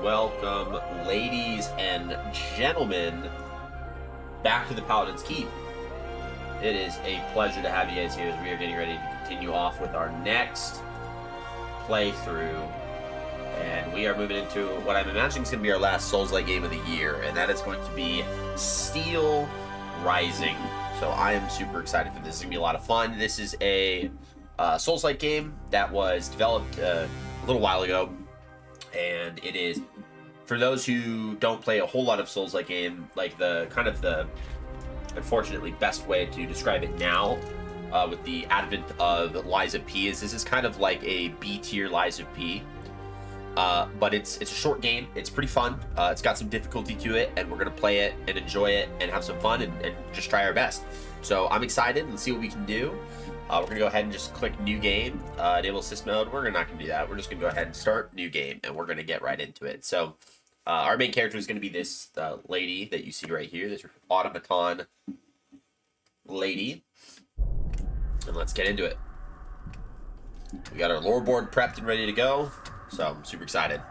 welcome, ladies and gentlemen, back to the Paladin's Keep. It is a pleasure to have you guys here as we are getting ready to continue off with our next playthrough. And we are moving into what I'm imagining is going to be our last Souls-like game of the year, and that is going to be Steel Rising. So I am super excited for this. It's going to be a lot of fun. This is a Souls-like game that was developed a little while ago, and it is, for those who don't play a whole lot of Souls-like game, like the unfortunately best way to describe it now, with the advent of Lies of P, is this is kind of like a B-tier Lies of P. But it's a short game. It's pretty fun. It's got some difficulty to it, and we're going to play it and enjoy it and have some fun and just try our best. So I'm excited. Let's see what we can do. We're going to go ahead and just click New Game, enable Assist Mode. We're not going to do that. We're just going to go ahead and start New Game, and we're going to get right into it. So our main character is going to be this lady that you see right here, this automaton lady. And let's get into it. We got our lore board prepped and ready to go. So I'm super excited.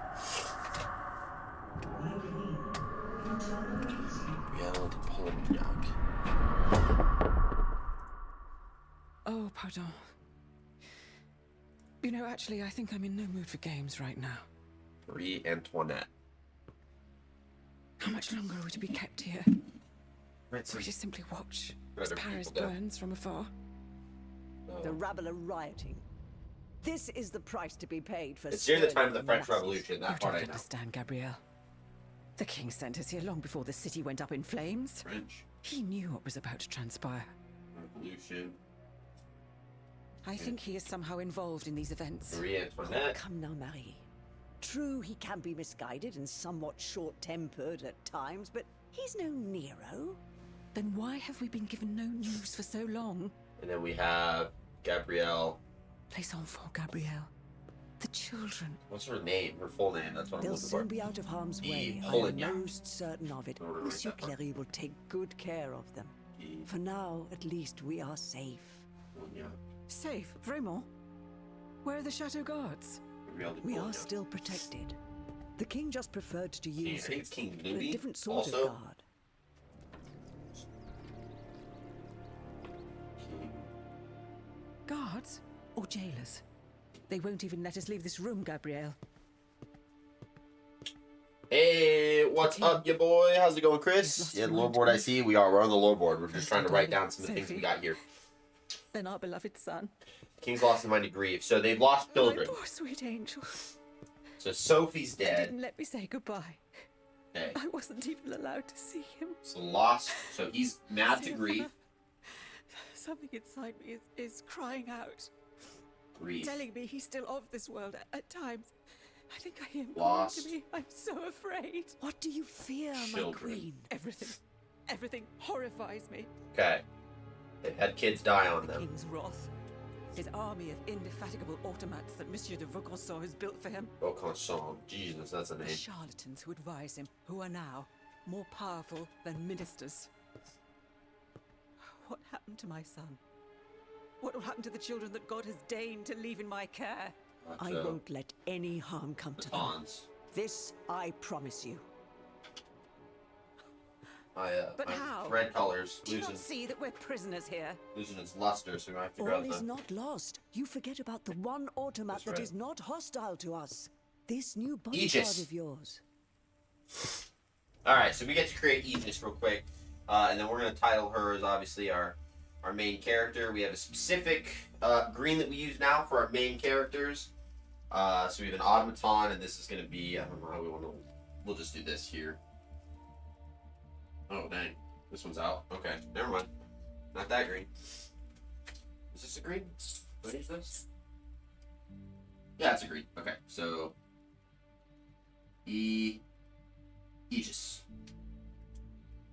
Oh, pardon. You know, actually, I think I'm in no mood for games right now. Marie Antoinette. How much longer are we to be kept here? Right, so We just simply watch as other Paris people do. burns from afar. The rabble are rioting. This is the price to be paid for. It's near the time of the sterling French masses. Revolution. You That part I don't know. understand, Gabrielle. The king sent us here long before the city went up in flames. French He knew what was about to transpire. Revolution. I think he is somehow involved in these events. Marie Antoinette. Come now, Marie. True, he can be misguided and somewhat short-tempered at times, but he's no Nero. Then why have we been given no news for so long? And then we have Gabrielle. Les enfants, Gabrielle. The children. What's her name? Her full name. That's what I'm They'll looking for. soon be out of harm's way. I Polignac. am most certain of it. I'll write Monsieur that down. Cléry will take good care of them. For now, at least, we are safe. Polignac. Safe, vraiment? Where are the chateau guards? Gabrielle de We are Polignac. still protected. The king just preferred to I use think it's King a Louis. different sort Also. of guard. King. Guards? Or jailers? They won't even let us leave this room, Gabrielle. Hey, what's up, ya boy? How's it going, Chris? Lost Yeah, your the lore mind, board I Chris. see. We're on the lore board. We're just trying to write down some of the things we Sophie. got here. Then our beloved son. King's lost his mind to grief. So they've lost children. My poor sweet angel. So Sophie's They dead. didn't let me say goodbye. Okay. I wasn't even allowed to see him. So lost. So he's mad to Sylvia, grief. Something inside me is crying out, Grief. telling me he's still of this world at times. I think I hear him Lost. calling to me. I'm so afraid. What do you fear, my Children. queen? Everything horrifies me. Okay. They've had kids die on The them. king's wrath. His army of indefatigable automats that Monsieur de Vaucanson has built for him. Vaucanson. Jesus, that's a The name. charlatans who advise him, who are now more powerful than ministers. What happened to my son? What will happen to the children that God has deigned to leave in my care? I won't let any harm come to them. Batons. This I promise you. But My how? red colors Do you losing not see that we're prisoners here? its luster, so we have to All grab is them. not lost. You forget about the one automat That's that right. is not hostile to us. This new Aegis. bodyguard of yours. Alright, so we get to create Aegis real quick. And then we're going to title her as obviously our main character. We have a specific green that we use now for our main characters. So we have an automaton, and this is going to be, I don't know how we want to, we'll just do this here. Oh, dang. This one's out. Okay, never mind. Not that green. Is this a green? What is this? Yeah, it's a green. Okay, so Aegis.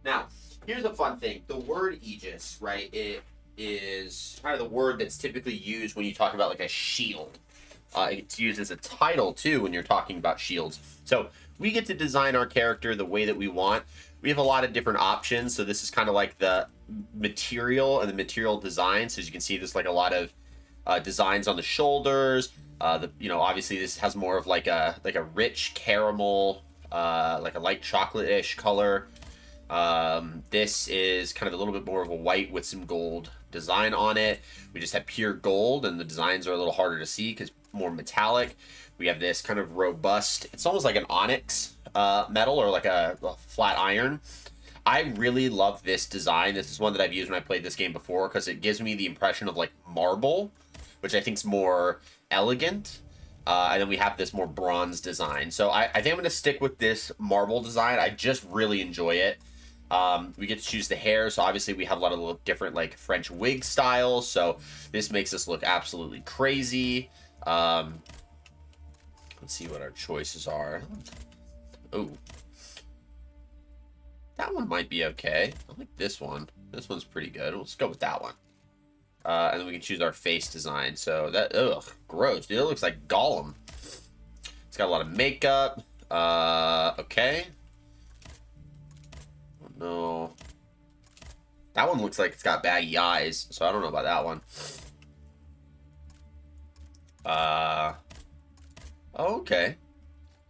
Now, here's the fun thing. The word Aegis, right, it is kind of the word that's typically used when you talk about like a shield. It's used as a title too when you're talking about shields. So we get to design our character the way that we want. We have a lot of different options. So this is kind of like the material and the material design. So as you can see, there's like a lot of designs on the shoulders. Obviously this has more of like a rich caramel, like a light chocolate-ish color. This is kind of a little bit more of a white with some gold design on it. We just have pure gold, and the designs are a little harder to see because more metallic. We have this kind of robust, it's almost like an onyx metal, or like a flat iron. I really love this design. This is one that I've used when I played this game before because it gives me the impression of like marble, which I think is more elegant. And then we have this more bronze design. So I think I'm going to stick with this marble design. I just really enjoy it. We get to choose the hair. So obviously we have a lot of different like French wig styles. So this makes us look absolutely crazy. Let's see what our choices are. Oh, that one might be okay. I like this one. This one's pretty good. Let's go with that one. And then we can choose our face design. So that, ugh, gross, dude. It looks like Gollum. It's got a lot of makeup. Okay. Oh, no. That one looks like it's got baggy eyes, so I don't know about that one. Oh, okay.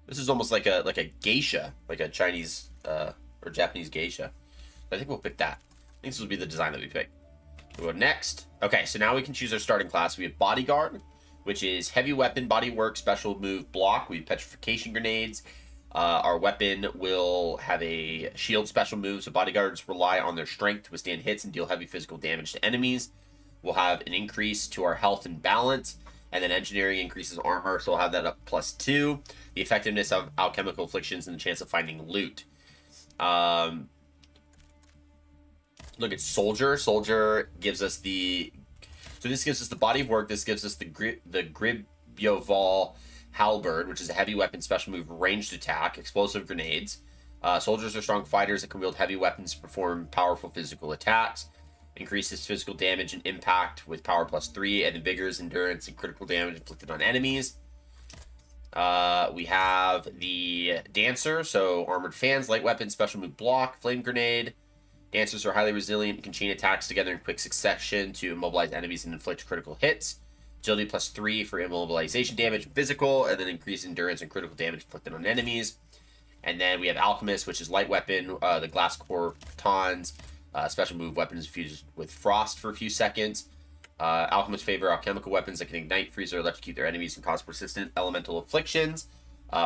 This is almost like a geisha, like a Chinese or Japanese geisha. I think we'll pick that. I think this will be the design that we pick. We'll go next. Okay, so now we can choose our starting class. We have Bodyguard, which is heavy weapon, body work, special move, block. We have petrification grenades. Our weapon will have a shield special move, so bodyguards rely on their strength to withstand hits and deal heavy physical damage to enemies. We'll have an increase to our health and balance, and then engineering increases armor, so we'll have that up +2. The effectiveness of alchemical afflictions and the chance of finding loot. Look at Soldier. Soldier gives us the... So this gives us the body of work. This gives us the Gribioval Halberd, which is a heavy weapon special move, ranged attack, explosive grenades. Soldiers are strong fighters that can wield heavy weapons to perform powerful physical attacks. Increases physical damage and impact with power +3, and vigorous endurance and critical damage inflicted on enemies. We have the Dancer, so armored fans, light weapon, special move, block, flame grenade. Dancers are highly resilient and can chain attacks together in quick succession to immobilize enemies and inflict critical hits. Agility +3 for immobilization damage and physical, and then increased endurance and critical damage inflicted on enemies. And then we have Alchemist, which is light weapon, the glass core batons, special move, weapons infused with frost for a few seconds. Alchemists favor alchemical weapons that can ignite, freeze, or electrocute their enemies and cause persistent elemental afflictions.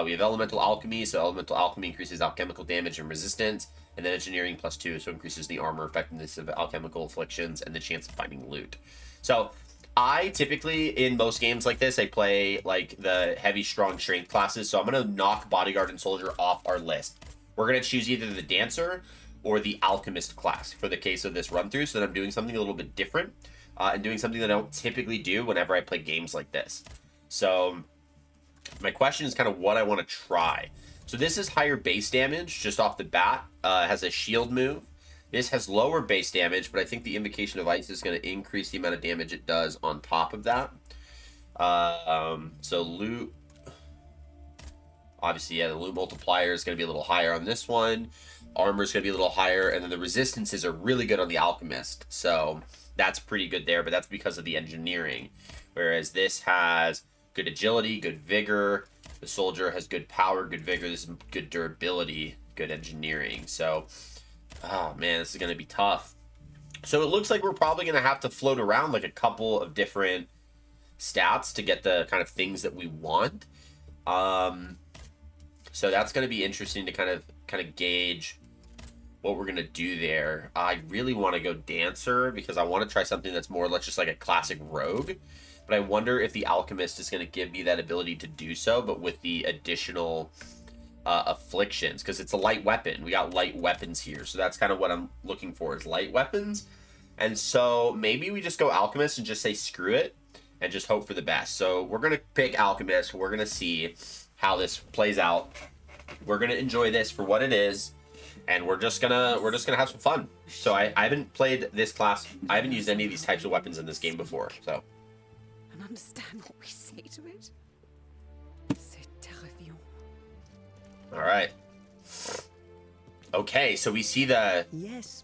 We have elemental alchemy, so elemental alchemy increases alchemical damage and resistance. And then engineering +2, so increases the armor effectiveness of alchemical afflictions and the chance of finding loot. So I typically, in most games like this, I play like the heavy, strong strength classes. So I'm going to knock Bodyguard and Soldier off our list. We're going to choose either the Dancer or the Alchemist class for the case of this run through, so that I'm doing something a little bit different and doing something that I don't typically do whenever I play games like this. So my question is kind of what I want to try. So this is higher base damage just off the bat. Has a shield move. This has lower base damage, but I think the Invocation of Ice is going to increase the amount of damage it does on top of that. So loot. Obviously, yeah, the loot multiplier is going to be a little higher on this one. Armor is going to be a little higher, and then the resistances are really good on the Alchemist. So that's pretty good there, but that's because of the engineering. Whereas this has good agility, good vigor. The Soldier has good power, good vigor. This is good durability, good engineering. So, oh man, this is going to be tough. So it looks like we're probably going to have to float around like a couple of different stats to get the kind of things that we want. So that's going to be interesting to kind of gauge what we're going to do there. I really want to go Dancer because I want to try something that's more or less just like a classic rogue. But I wonder if the Alchemist is going to give me that ability to do so, but with the additional afflictions, because it's a light weapon. We got light weapons here, so that's kind of what I'm looking for is light weapons. And so maybe we just go Alchemist and just say screw it and just hope for the best. So we're going to pick Alchemist. We're going to see how this plays out. We're going to enjoy this for what it is, and we're just gonna have some fun. So I haven't played this class. I haven't used any of these types of weapons in this game before, so. And understand what we say to it. C'est terrifiant. All right. Okay, so we see the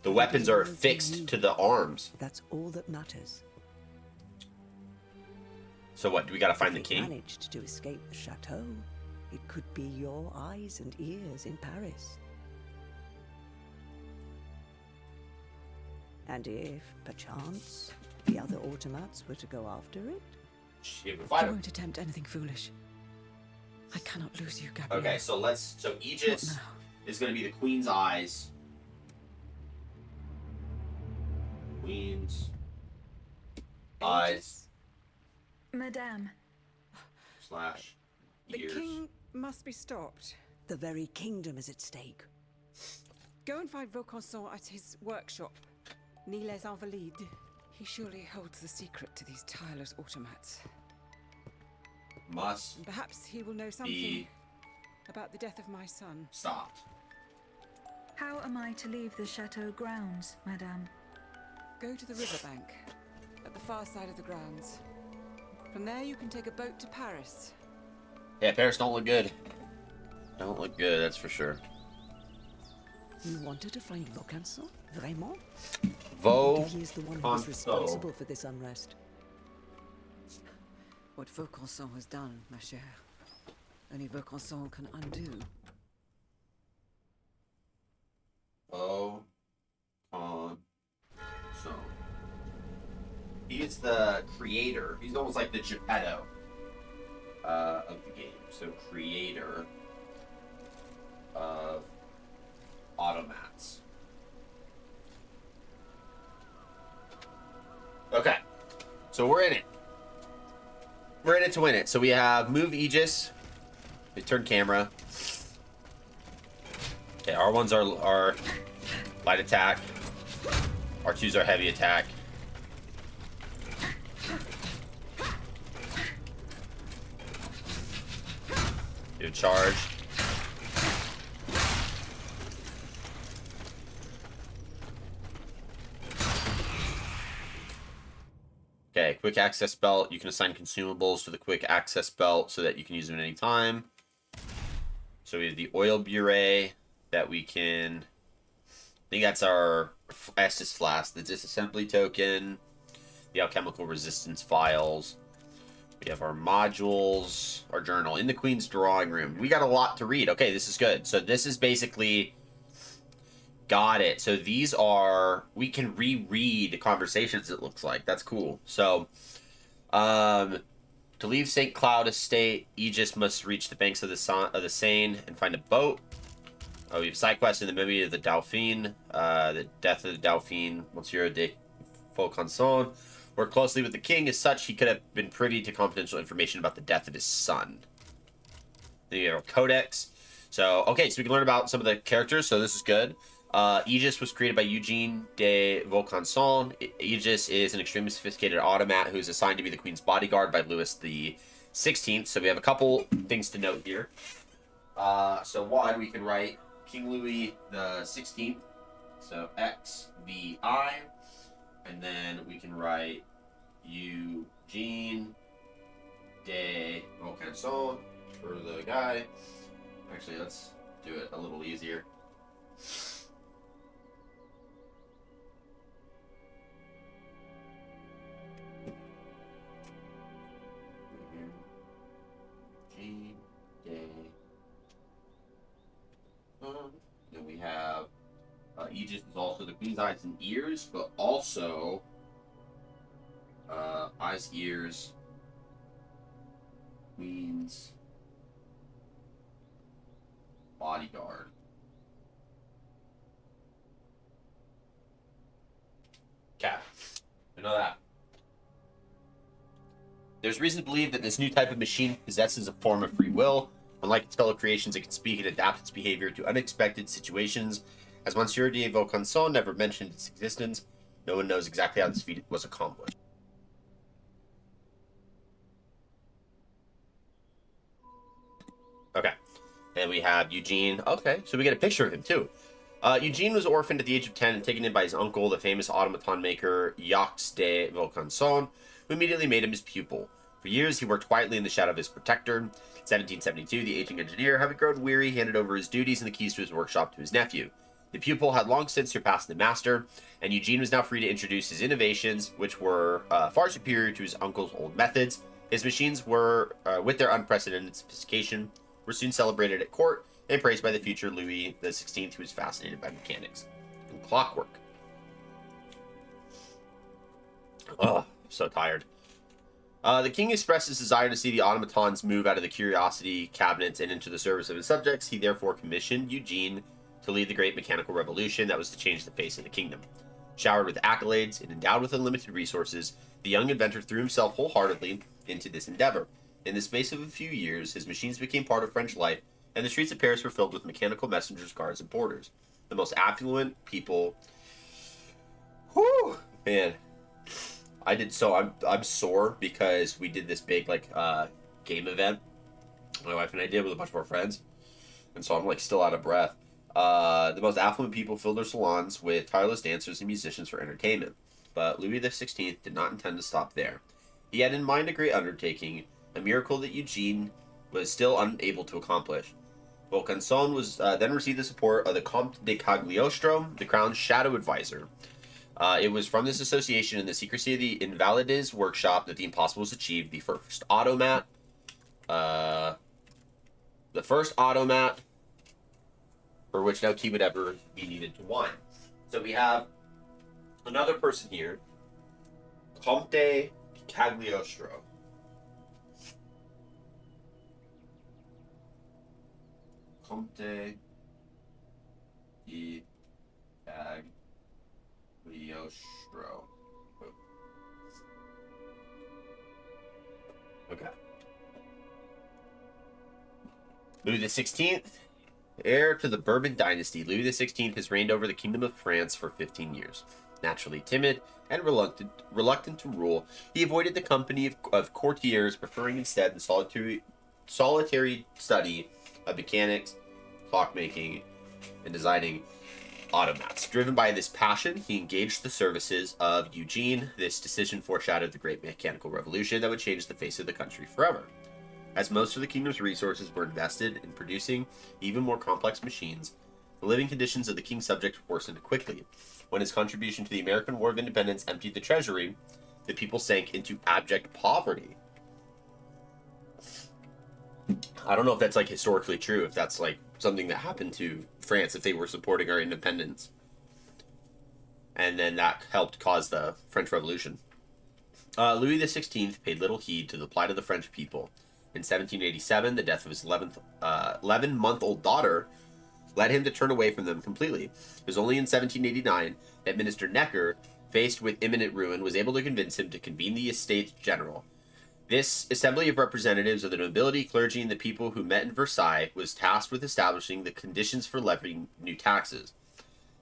weapons are fixed to the arms. That's all that matters. So what? Do we gotta find the If he king? managed to escape the chateau, it could be your eyes and ears in Paris. And if, perchance, the other automats were to go after it? Shit, we I find him. won't attempt anything foolish. I cannot lose you, Gabrielle. Okay, so Aegis Not now. is gonna be the queen's eyes. Queen's eyes Madame, slash The ears. king must be stopped. The very kingdom is at stake. Go and find Vaucanson at his workshop, near les Invalides. He surely holds the secret to these tireless automats. Must And perhaps he will know something be about the death of my son. stopped. how am I to leave the chateau grounds, Madame? Go to the riverbank, at the far side of the grounds. From there you can take a boat to Paris. Yeah, Paris don't look good. Don't look good, that's for sure. You wanted to find Vaucanson? Vraiment? Vo. He is the one who is Canson. responsible for this unrest. What Vaucanson has done, ma chère, only Vaucanson can undo. Vo. Con. So. He is the creator. He's almost like the Geppetto of the game. So creator of automats. Okay. So we're in it. We're in it to win it. So we have move Aegis. We turn camera. Okay, R1's our light attack. R2's our heavy attack. Do a charge. Okay, quick access belt. You can assign consumables to the quick access belt so that you can use them at any time. So we have the oil bure that we can... I think that's our Estus flask, the disassembly token, the alchemical resistance files. We have our modules, our journal in the Queen's drawing room. We got a lot to read. Okay, this is good. So this is basically... Got it. So these are... We can reread conversations, it looks like. That's cool. So, to leave St. Cloud Estate, Aegis must reach the banks of the Seine and find a boat. Oh, we have side quest in the memory of the Dauphine, the death of the Dauphine, Monsieur de Vaucanson. Work closely with the king. As such, he could have been privy to confidential information about the death of his son. Then you have our codex. So, okay, so we can learn about some of the characters, so this is good. Aegis was created by Eugene de Vaucanson. Aegis is an extremely sophisticated automat who is assigned to be the Queen's bodyguard by Louis XVI. So we have a couple things to note here. So one, we can write King Louis XVI. So XVI. And then we can write Eugene de Vaucanson for the guy. Actually, let's do it a little easier. Then we have Aegis is also the Queen's eyes and ears, but also eyes, ears, Queen's bodyguard. Okay, I know that. There's reason to believe that this new type of machine possesses a form of free will. Unlike its fellow creations, it can speak and adapt its behavior to unexpected situations. As Monsieur de Vaucanson never mentioned its existence, no one knows exactly how this feat was accomplished. Okay. And we have Eugene. Okay, so we get a picture of him, too. Eugene was orphaned at the age of 10 and taken in by his uncle, the famous automaton maker Jacques de Vaucanson, who immediately made him his pupil. For years, he worked quietly in the shadow of his protector. In 1772, the aging engineer, having grown weary, handed over his duties and the keys to his workshop to his nephew. The pupil had long since surpassed the master, and Eugene was now free to introduce his innovations, which were far superior to his uncle's old methods. His machines were, with their unprecedented sophistication, were soon celebrated at court and praised by the future Louis XVI, who was fascinated by mechanics and clockwork. Oh, I'm so tired. The king expressed his desire to see the automatons move out of the curiosity cabinets and into the service of his subjects. He therefore commissioned Eugene to lead the great mechanical revolution that was to change the face of the kingdom. Showered with accolades and endowed with unlimited resources, the young inventor threw himself wholeheartedly into this endeavor. In the space of a few years, his machines became part of French life, and the streets of Paris were filled with mechanical messengers, guards, and porters. The most affluent people... Whew! Man. I'm sore because we did this big, game event. My wife and I did with a bunch of our friends. And so I'm, still out of breath. The most affluent people filled their salons with tireless dancers and musicians for entertainment. But Louis XVI did not intend to stop there. He had in mind a great undertaking, a miracle that Eugene was still unable to accomplish. Vaucanson was then received the support of the Comte de Cagliostro, the crown's shadow advisor. It was from this association and the secrecy of the Invalides workshop that the impossible was achieved. The first automat, for which no key would ever be needed to wind. So we have another person here, Comte de Cagliostro. Comte de Cagliostro. Okay. Louis XVI, heir to the Bourbon dynasty, Louis XVI has reigned over the Kingdom of France for 15 years. Naturally timid and reluctant to rule, he avoided the company of courtiers, preferring instead the solitary study of mechanics, clockmaking, and designing automats. Driven by this passion, he engaged the services of Eugene. This decision foreshadowed the great mechanical revolution that would change the face of the country forever. As most of the kingdom's resources were invested in producing even more complex machines, the living conditions of the king's subjects worsened quickly. When his contribution to the American War of Independence emptied the treasury, the people sank into abject poverty. I don't know if that's historically true, if that's something that happened to France if they were supporting our independence. And then that helped cause the French Revolution. Louis XVI paid little heed to the plight of the French people. In 1787, the death of his 11-month-old daughter led him to turn away from them completely. It was only in 1789 that Minister Necker, faced with imminent ruin, was able to convince him to convene the Estates General. This assembly of representatives of the nobility, clergy, and the people who met in Versailles was tasked with establishing the conditions for levying new taxes.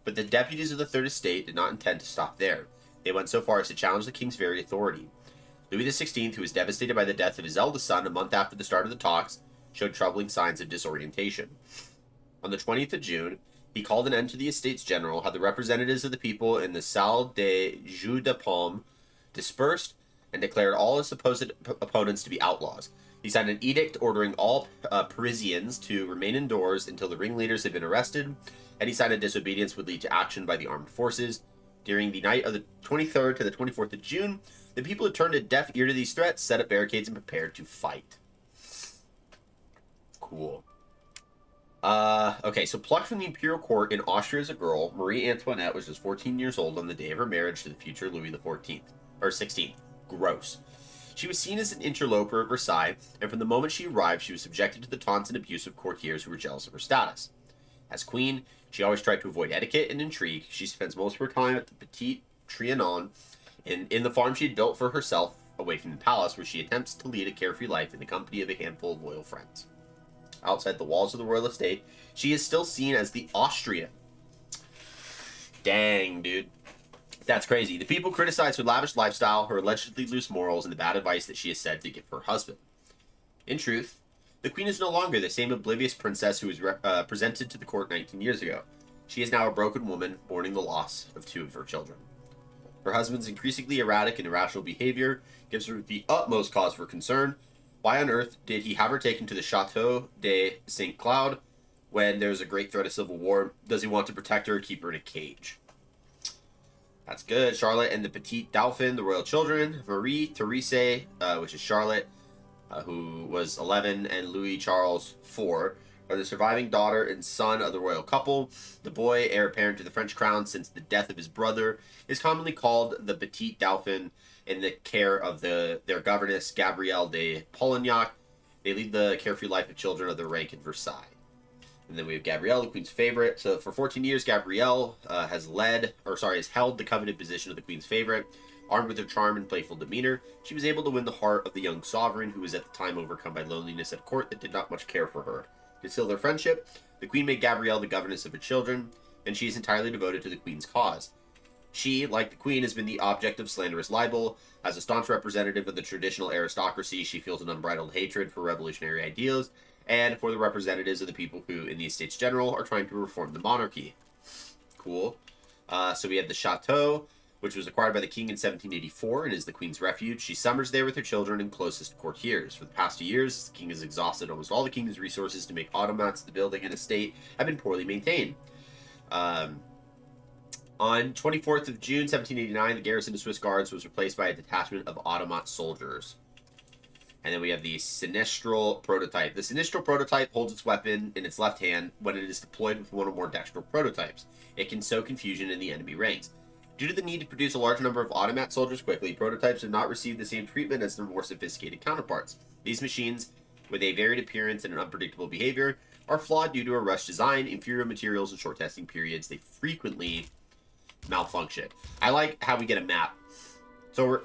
But the deputies of the Third Estate did not intend to stop there. They went so far as to challenge the king's very authority. Louis XVI, who was devastated by the death of his eldest son a month after the start of the talks, showed troubling signs of disorientation. On the 20th of June, he called an end to the Estates General, had the representatives of the people in the Salle des Jeux de Paume dispersed, and declared all his supposed opponents to be outlaws. He signed an edict ordering all Parisians to remain indoors until the ringleaders had been arrested, and he signed a disobedience would lead to action by the armed forces. During the night of the 23rd to the 24th of June, the people had turned a deaf ear to these threats, set up barricades, and prepared to fight. Cool. Okay, so plucked from the imperial court in Austria as a girl, Marie Antoinette was just 14 years old on the day of her marriage to the future Louis XVI. Gross. She was seen as an interloper at Versailles, and from the moment she arrived, she was subjected to the taunts and abuse of courtiers who were jealous of her status. As queen, she always tried to avoid etiquette and intrigue. She spends most of her time at the Petit Trianon, in the farm she had built for herself away from the palace, where she attempts to lead a carefree life in the company of a handful of loyal friends. Outside the walls of the royal estate, she is still seen as the Austrian. Dang, dude. That's crazy. The people criticize her lavish lifestyle, her allegedly loose morals, and the bad advice that she is said to give her husband. In truth, the queen is no longer the same oblivious princess who was presented to the court 19 years ago. She is now a broken woman, mourning the loss of two of her children. Her husband's increasingly erratic and irrational behavior gives her the utmost cause for concern. Why on earth did he have her taken to the Chateau de St. Cloud when there's a great threat of civil war? Does he want to protect her or keep her in a cage? That's good. Charlotte and the Petit Dauphin, the royal children. Marie Therese, which is Charlotte, who was 11, and Louis Charles IV, are the surviving daughter and son of the royal couple. The boy, heir apparent to the French crown since the death of his brother, is commonly called the Petit Dauphin in the care of their governess, Gabrielle de Polignac. They lead the carefree life of children of their rank in Versailles. And then we have Gabrielle, the queen's favorite. So for 14 years, Gabrielle has held the coveted position of the queen's favorite. Armed with her charm and playful demeanor, she was able to win the heart of the young sovereign, who was at the time overcome by loneliness at court that did not much care for her. To seal their friendship, the queen made Gabrielle the governess of her children, and she is entirely devoted to the queen's cause. She, like the queen, has been the object of slanderous libel. As a staunch representative of the traditional aristocracy, she feels an unbridled hatred for revolutionary ideals and for the representatives of the people who, in the Estates General, are trying to reform the monarchy. Cool. So we have the chateau, which was acquired by the king in 1784 and is the queen's refuge. She summers there with her children and closest courtiers. For the past 2 years, the king has exhausted almost all the kingdom's resources to make automats. The building and estate have been poorly maintained. On 24th of June, 1789, the garrison of Swiss Guards was replaced by a detachment of automat soldiers. And then we have the Sinistral prototype. The Sinistral prototype holds its weapon in its left hand when it is deployed with one or more dextral prototypes. It can sow confusion in the enemy ranks. Due to the need to produce a large number of automat soldiers quickly, prototypes have not received the same treatment as their more sophisticated counterparts. These machines, with a varied appearance and an unpredictable behavior, are flawed due to a rushed design, inferior materials, and short testing periods. They frequently malfunction. I like how we get a map. So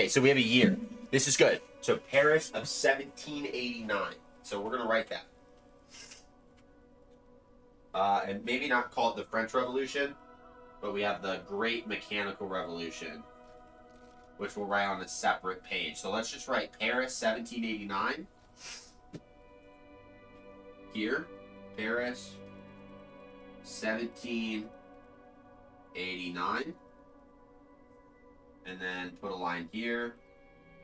so we have a year. This is good. So Paris of 1789. So we're going to write that. And maybe not call it the French Revolution, but we have the Great Mechanical Revolution, which we'll write on a separate page. So let's just write Paris 1789. Here. Paris 1789. And then put a line here.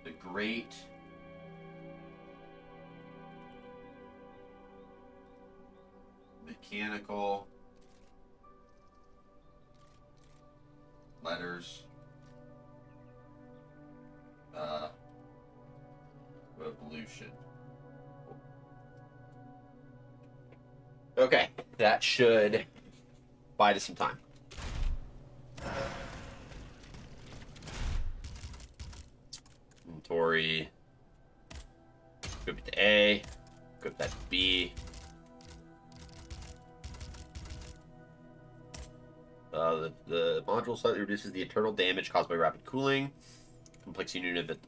The Great Mechanical letters revolution. Okay, that should buy us some time. Inventory. Equip it to A. Equip that to B. The module slightly reduces the internal damage caused by rapid cooling. Complex unit of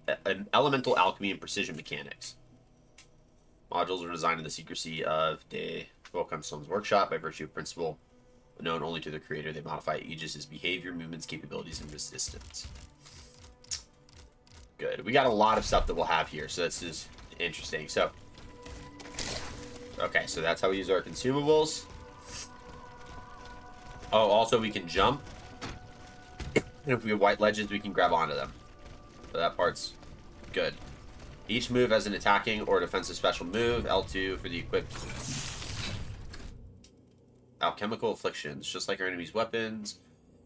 elemental alchemy and precision mechanics. Modules are designed in the secrecy of De Volcanson's workshop by virtue of principle known only to their creator. They modify Aegis' behavior, movements, capabilities, and resistance. Good. We got a lot of stuff that we'll have here, so this is interesting. So, okay, so that's how we use our consumables. Oh, also we can jump. And if we have white ledges, we can grab onto them. So that part's good. Each move has an attacking or defensive special move. L2 for the equipped alchemical afflictions. Just like our enemy's weapons,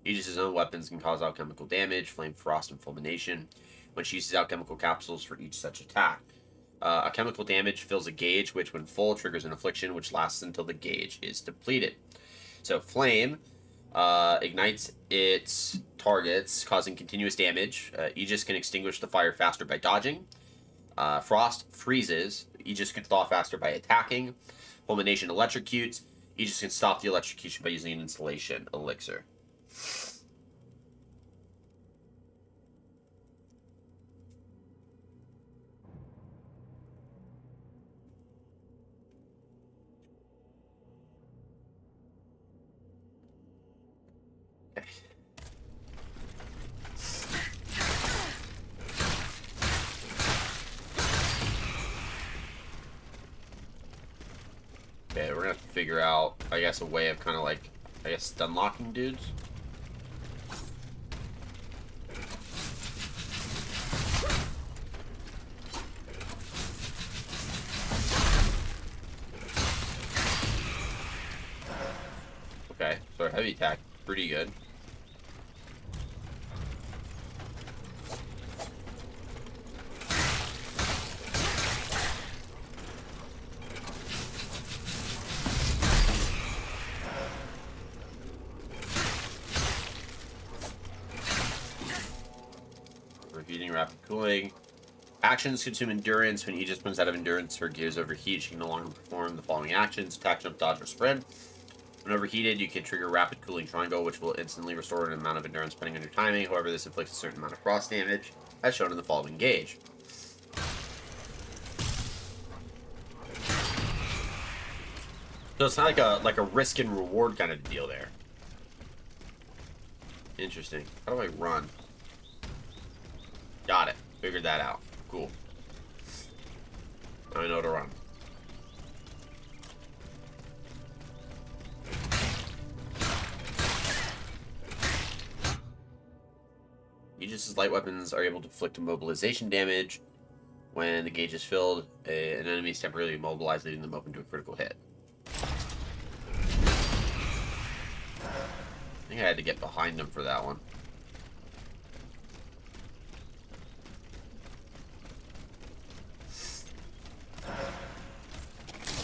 Aegis' own weapons can cause alchemical damage, flame, frost, and fulmination when she uses alchemical capsules for each such attack. Alchemical damage fills a gauge, which when full triggers an affliction, which lasts until the gauge is depleted. So flame ignites its targets, causing continuous damage. Aegis can extinguish the fire faster by dodging. Frost freezes. Aegis can thaw faster by attacking. Fulmination electrocutes. Aegis can stop the electrocution by using an installation elixir. Okay, we're gonna have to figure out, I guess, a way of kind of like, I guess, stun locking dudes. Okay, so our heavy attack, pretty good. Rapid cooling. Actions consume endurance. When Aegis runs out of endurance, her gears overheat. She can no longer perform the following actions: attack, jump, dodge, or sprint. When overheated, you can trigger rapid cooling triangle, which will instantly restore an amount of endurance depending on your timing. However, this inflicts a certain amount of frost damage, as shown in the following gauge. So it's not like a risk and reward kind of deal there. Interesting. How do I run? Got it. Figured that out. Cool. Now I know to run. Aegis' light weapons are able to inflict immobilization damage. When the gauge is filled, an enemy is temporarily immobilized, leaving them open to a critical hit. I think I had to get behind them for that one.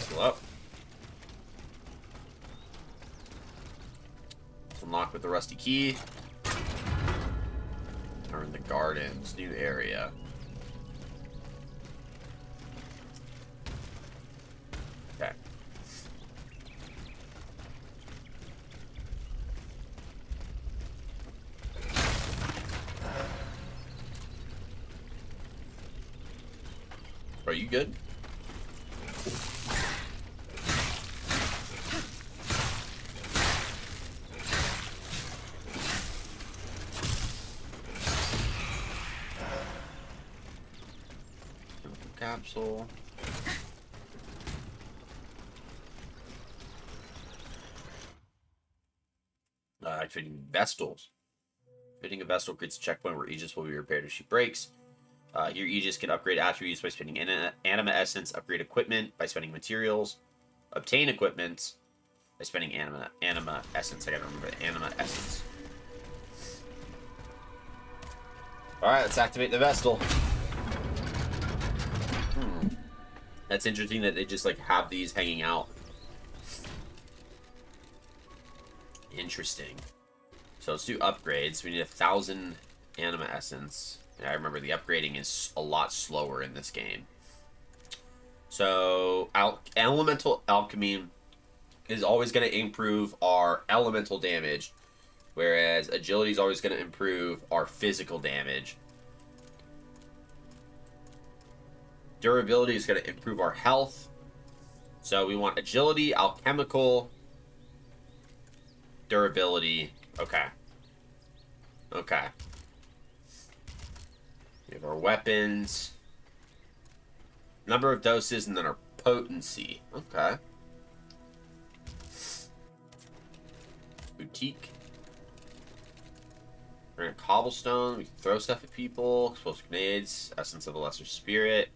Go up. Unlock with the rusty key. We're in the gardens, new area. Okay. Are you good? Capsule. Activating Vestals. Fitting a Vestal creates a checkpoint where Aegis will be repaired if she breaks. Here, Aegis can upgrade attributes by spending anima essence, upgrade equipment by spending materials, obtain equipment by spending anima essence. I gotta remember the anima essence. Alright, let's activate the Vestal. That's interesting that they just like have these hanging out. Interesting. So let's do upgrades. We need 1,000 anima essence. And I remember the upgrading is a lot slower in this game. So elemental alchemy is always going to improve our elemental damage, whereas agility is always going to improve our physical damage. Durability is going to improve our health. So we want agility, alchemical, durability. Okay. Okay. We have our weapons. Number of doses, and then our potency. Okay. Boutique. We're in a cobblestone. We can throw stuff at people. Explosive grenades. Essence of a lesser spirit.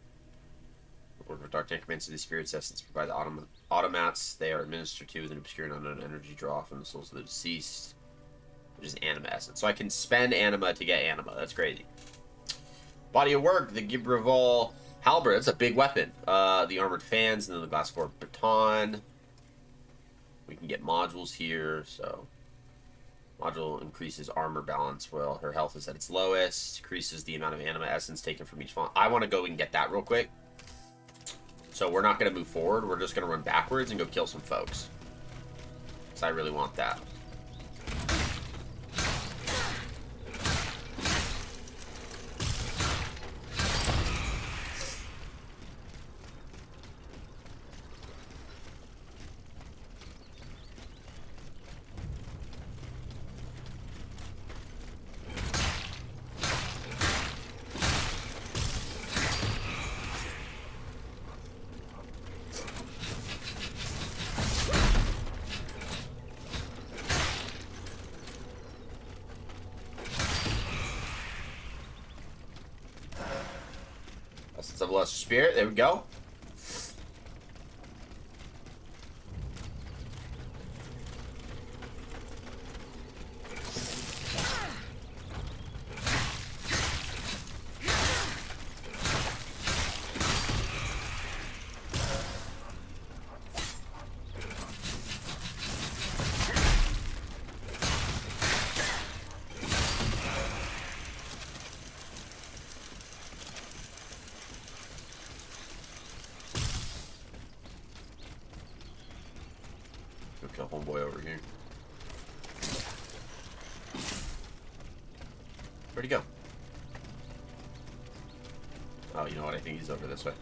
Work with dark necromancy. The spirit's essence provide the automats. They are administered to with an obscure and unknown energy draw from the souls of the deceased, which is anima essence. So I can spend anima to get anima. That's crazy. Body of work. The Gibraval halberd. That's a big weapon. The armored fans, and then the glass core baton. We can get modules here. So module increases armor balance while her health is at its lowest. Increases the amount of anima essence taken from each font. I want to go and get that real quick. So we're not going to move forward. We're just going to run backwards and go kill some folks. Because I really want that. Of lesser spirit. There we go. Let's go kill homeboy over here. Where'd he go? Oh, you know what? I think he's over this way.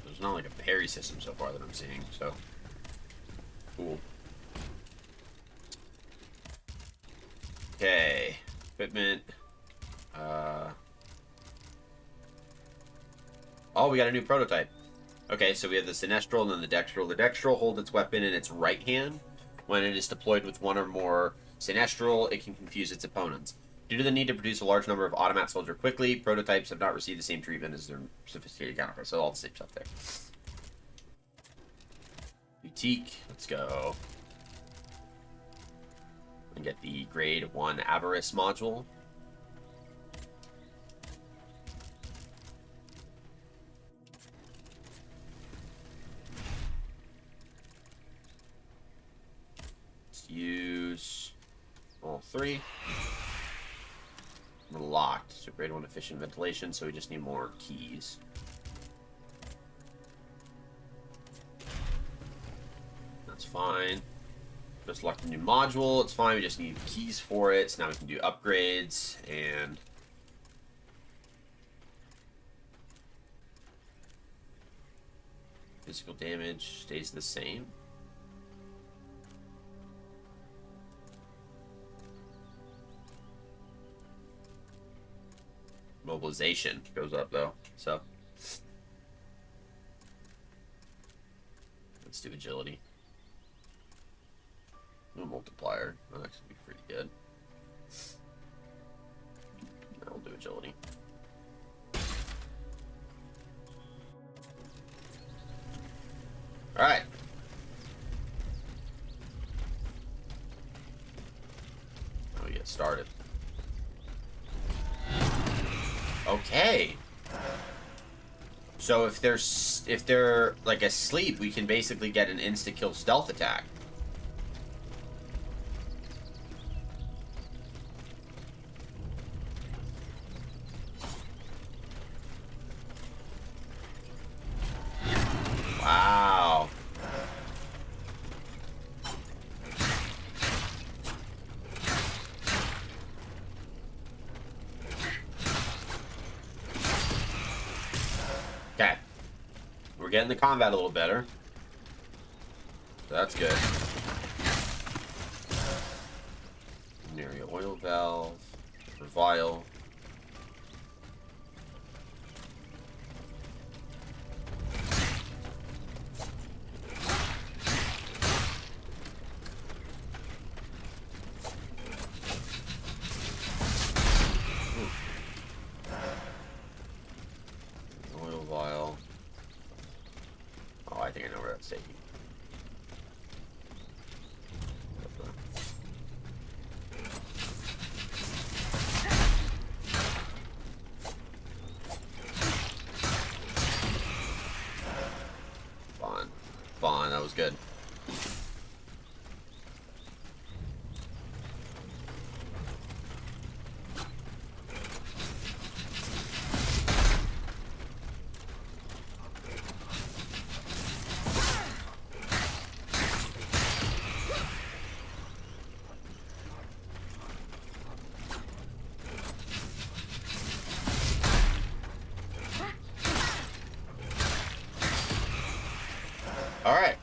There's not like a parry system so far that I'm seeing, so cool. Okay, equipment. Oh, we got a new prototype. Okay, so we have the sinestral and then the dextral. The dextral holds its weapon in its right hand. When it is deployed with one or more sinestral, it can confuse its opponents. Due to the need to produce a large number of automat soldier quickly, prototypes have not received the same treatment as their sophisticated counterparts. So all the same stuff there. Boutique, let's go. And get the grade 1 Avarice module. Let's use all 3. We're locked, so grade 1 efficient ventilation, so we just need more keys. That's fine. Just locked a new module, it's fine, we just need keys for it, so now we can do upgrades, and physical damage stays the same. Mobilization goes up though, so let's do agility. No multiplier. That actually be pretty good. I'll do agility. Alright. Now we get started. Okay. So if they're like asleep, we can basically get an insta-kill stealth attack. Wow. Okay. We're getting the combat a little better. So that's good. Area oil valve. For vial. Fine, that was good. Alright.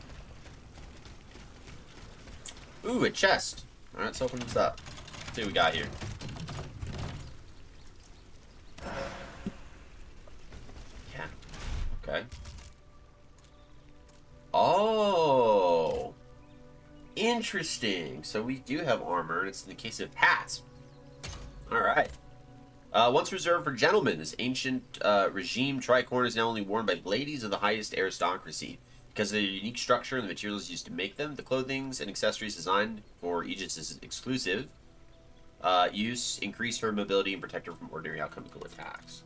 Ooh, a chest. Alright, let's open this up. Let's see what we got here. Yeah. Okay. Oh. Interesting. So we do have armor, and it's in the case of hats. Alright. Once reserved for gentlemen, this ancient regime tricorn is now only worn by ladies of the highest aristocracy. Because of their unique structure and the materials used to make them, the clothings and accessories designed for Aegis' exclusive use increase her mobility and protect her from ordinary alchemical attacks.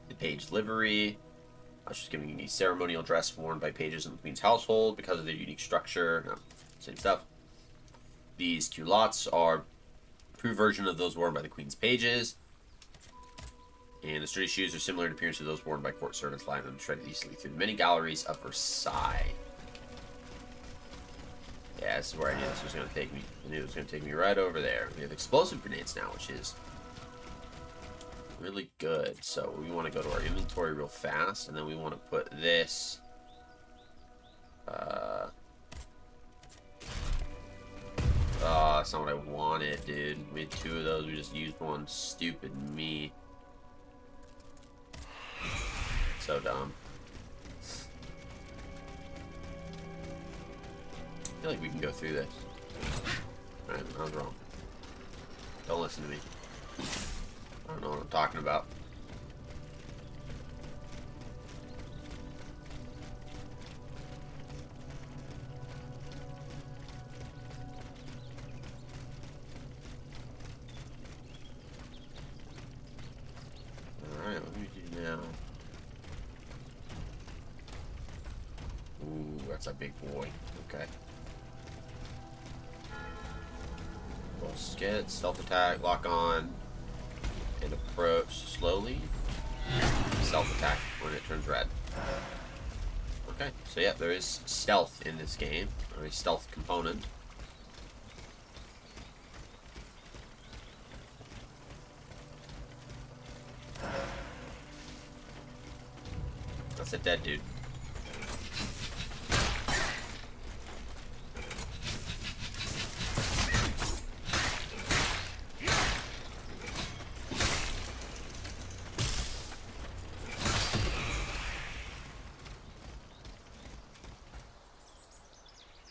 The page livery. She's giving me ceremonial dress worn by pages in the Queen's household because of their unique structure. No, same stuff. These culottes are a true version of those worn by the Queen's pages. And the sturdy shoes are similar in appearance to those worn by court servants, allowing them to tread easily through the many galleries of Versailles. Yeah, this is where I knew this was going to take me. I knew it was going to take me right over there. We have explosive grenades now, which is really good. So we want to go to our inventory real fast, and then we want to put this oh, that's not what I wanted, dude. We had 2 of those, we just used one. Stupid me. So dumb. I feel like we can go through this. Alright, I was wrong. Don't listen to me. I don't know what I'm talking about. Alright, what do we do now? Ooh, that's a big boy. Okay. Skid, stealth attack, lock on, and approach slowly. Stealth attack when it turns red. Okay, so yeah, there is stealth in this game, or a stealth component. That's a dead dude.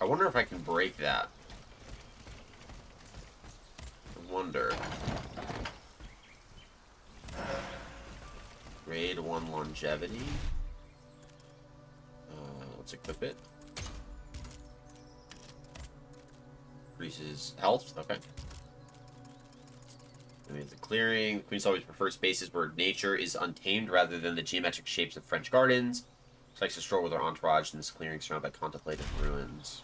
I wonder if I can break that. I wonder. Grade 1 longevity. Let's equip it. Increases health. Okay. I mean, the clearing. The Queens always prefer spaces where nature is untamed rather than the geometric shapes of French gardens. She likes to stroll with her entourage in this clearing surrounded by contemplative ruins.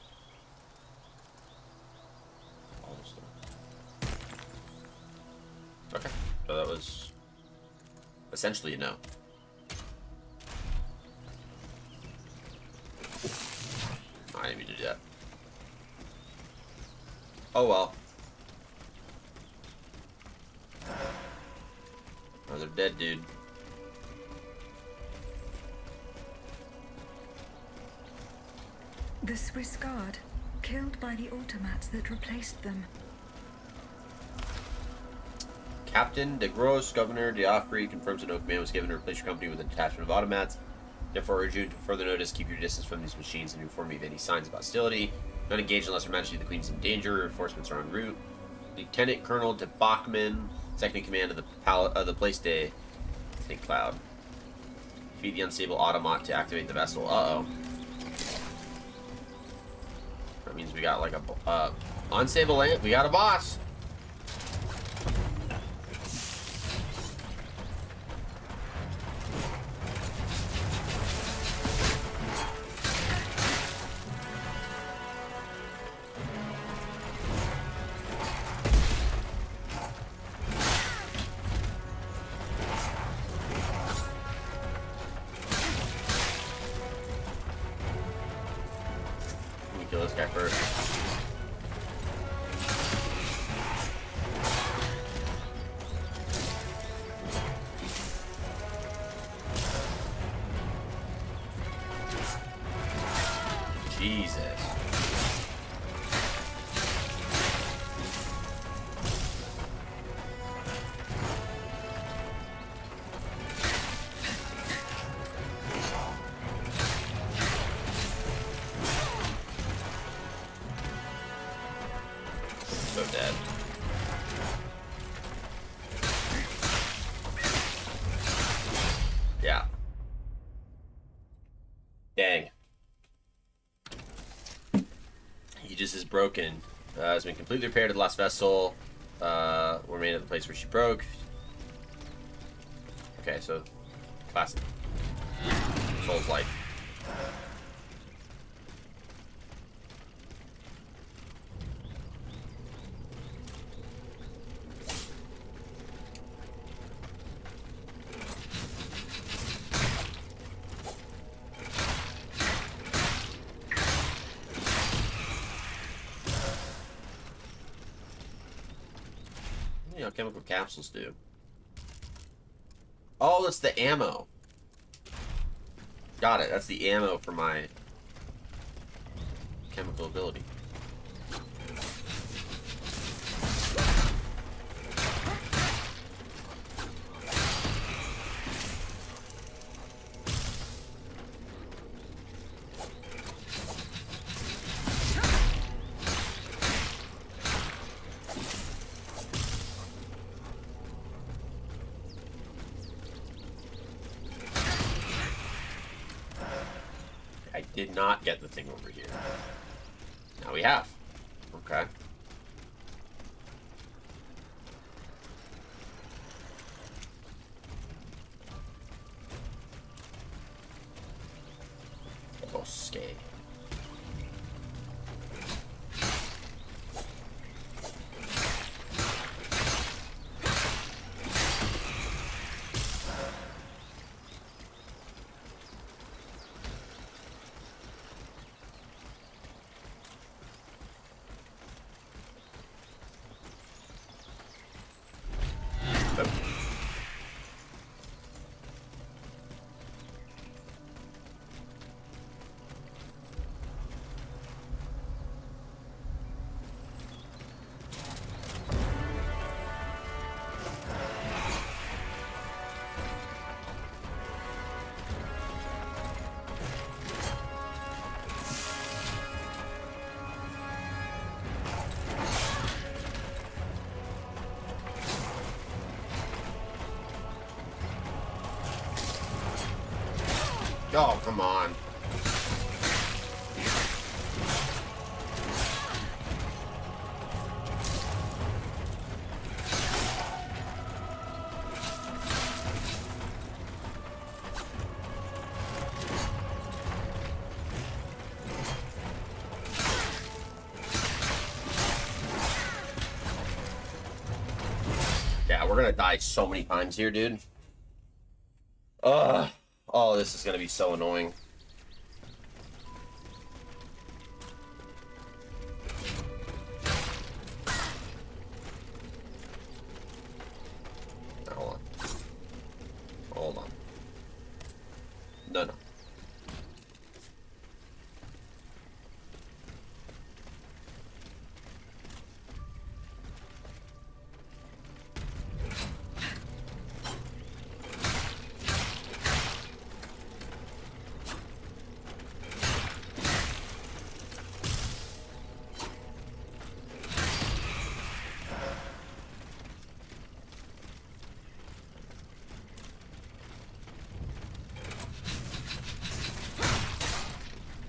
Okay, so that was essentially a no. I didn't mean to do that. Oh well. Another dead dude. The Swiss Guard, killed by the automats that replaced them. Captain de Gros, Governor D'Offrey confirms that no command was given to replace your company with a detachment of automats. Therefore, urge you to further notice, keep your distance from these machines and inform me of any signs of hostility. Don't engage unless Her Majesty the Queen is in danger. Reinforcements are en route. Lieutenant Colonel de Bachmann, second in command of the Place de St. Cloud. Defeat the unstable automat to activate the vessel. Uh-oh. That means we got like a unstable land. We got a boss. Kill this guy first. Jesus. So dead. Yeah. Dang. Aegis is broken. Has been completely repaired at the last vessel. Remain at the place where she broke. Okay, so classic. feels like. You know, chemical capsules do. Oh, that's the ammo. Got it. That's the ammo for my chemical ability. I did not get the thing over here. Now we have. Okay. Okay. Oh, come on. Yeah, we're gonna die so many times here, dude. Ugh. Oh, this is gonna be so annoying. Hold on. Hold on. No, no.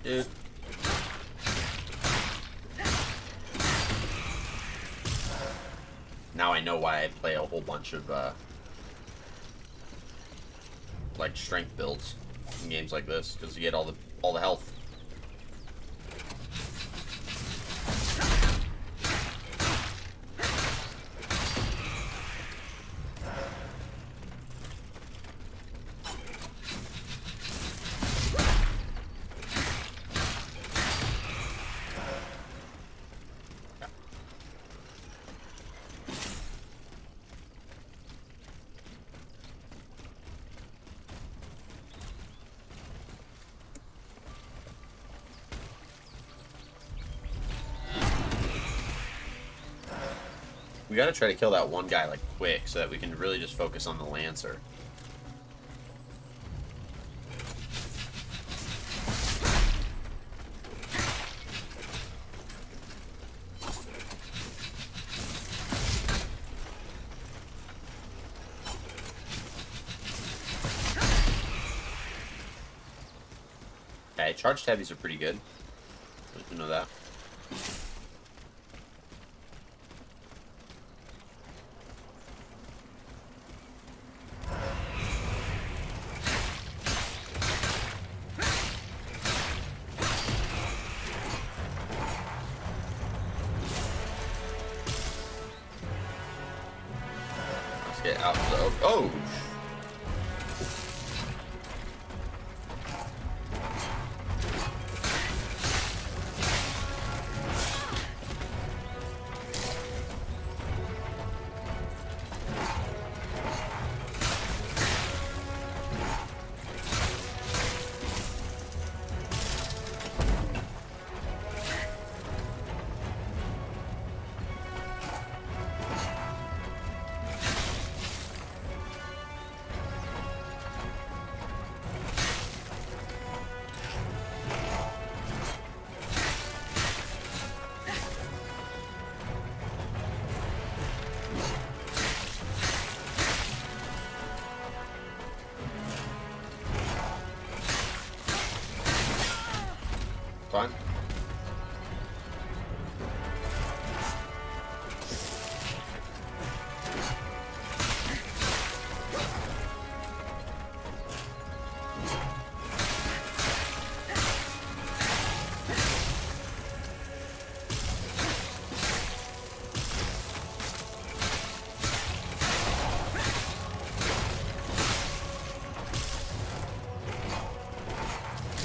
Dude. Now I know why I play a whole bunch of, like, strength builds in games like this, because you get all the health. We gotta try to kill that one guy, like, quick, so that we can really just focus on the Lancer. Okay, charged heavies are pretty good. You know that. Get out of the open. Oh! Fine.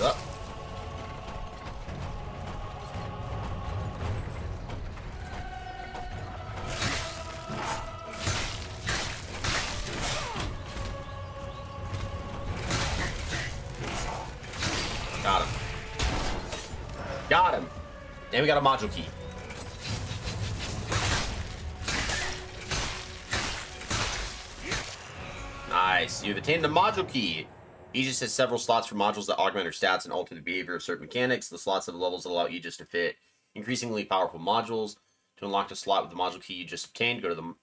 Up. Got him. Got him. And we got a module key. Nice. You've attained the module key. Aegis has several slots for modules that augment her stats and alter the behavior of certain mechanics. The slots have levels that allow Aegis to fit increasingly powerful modules. To unlock the slot with the module key you just obtained, go to the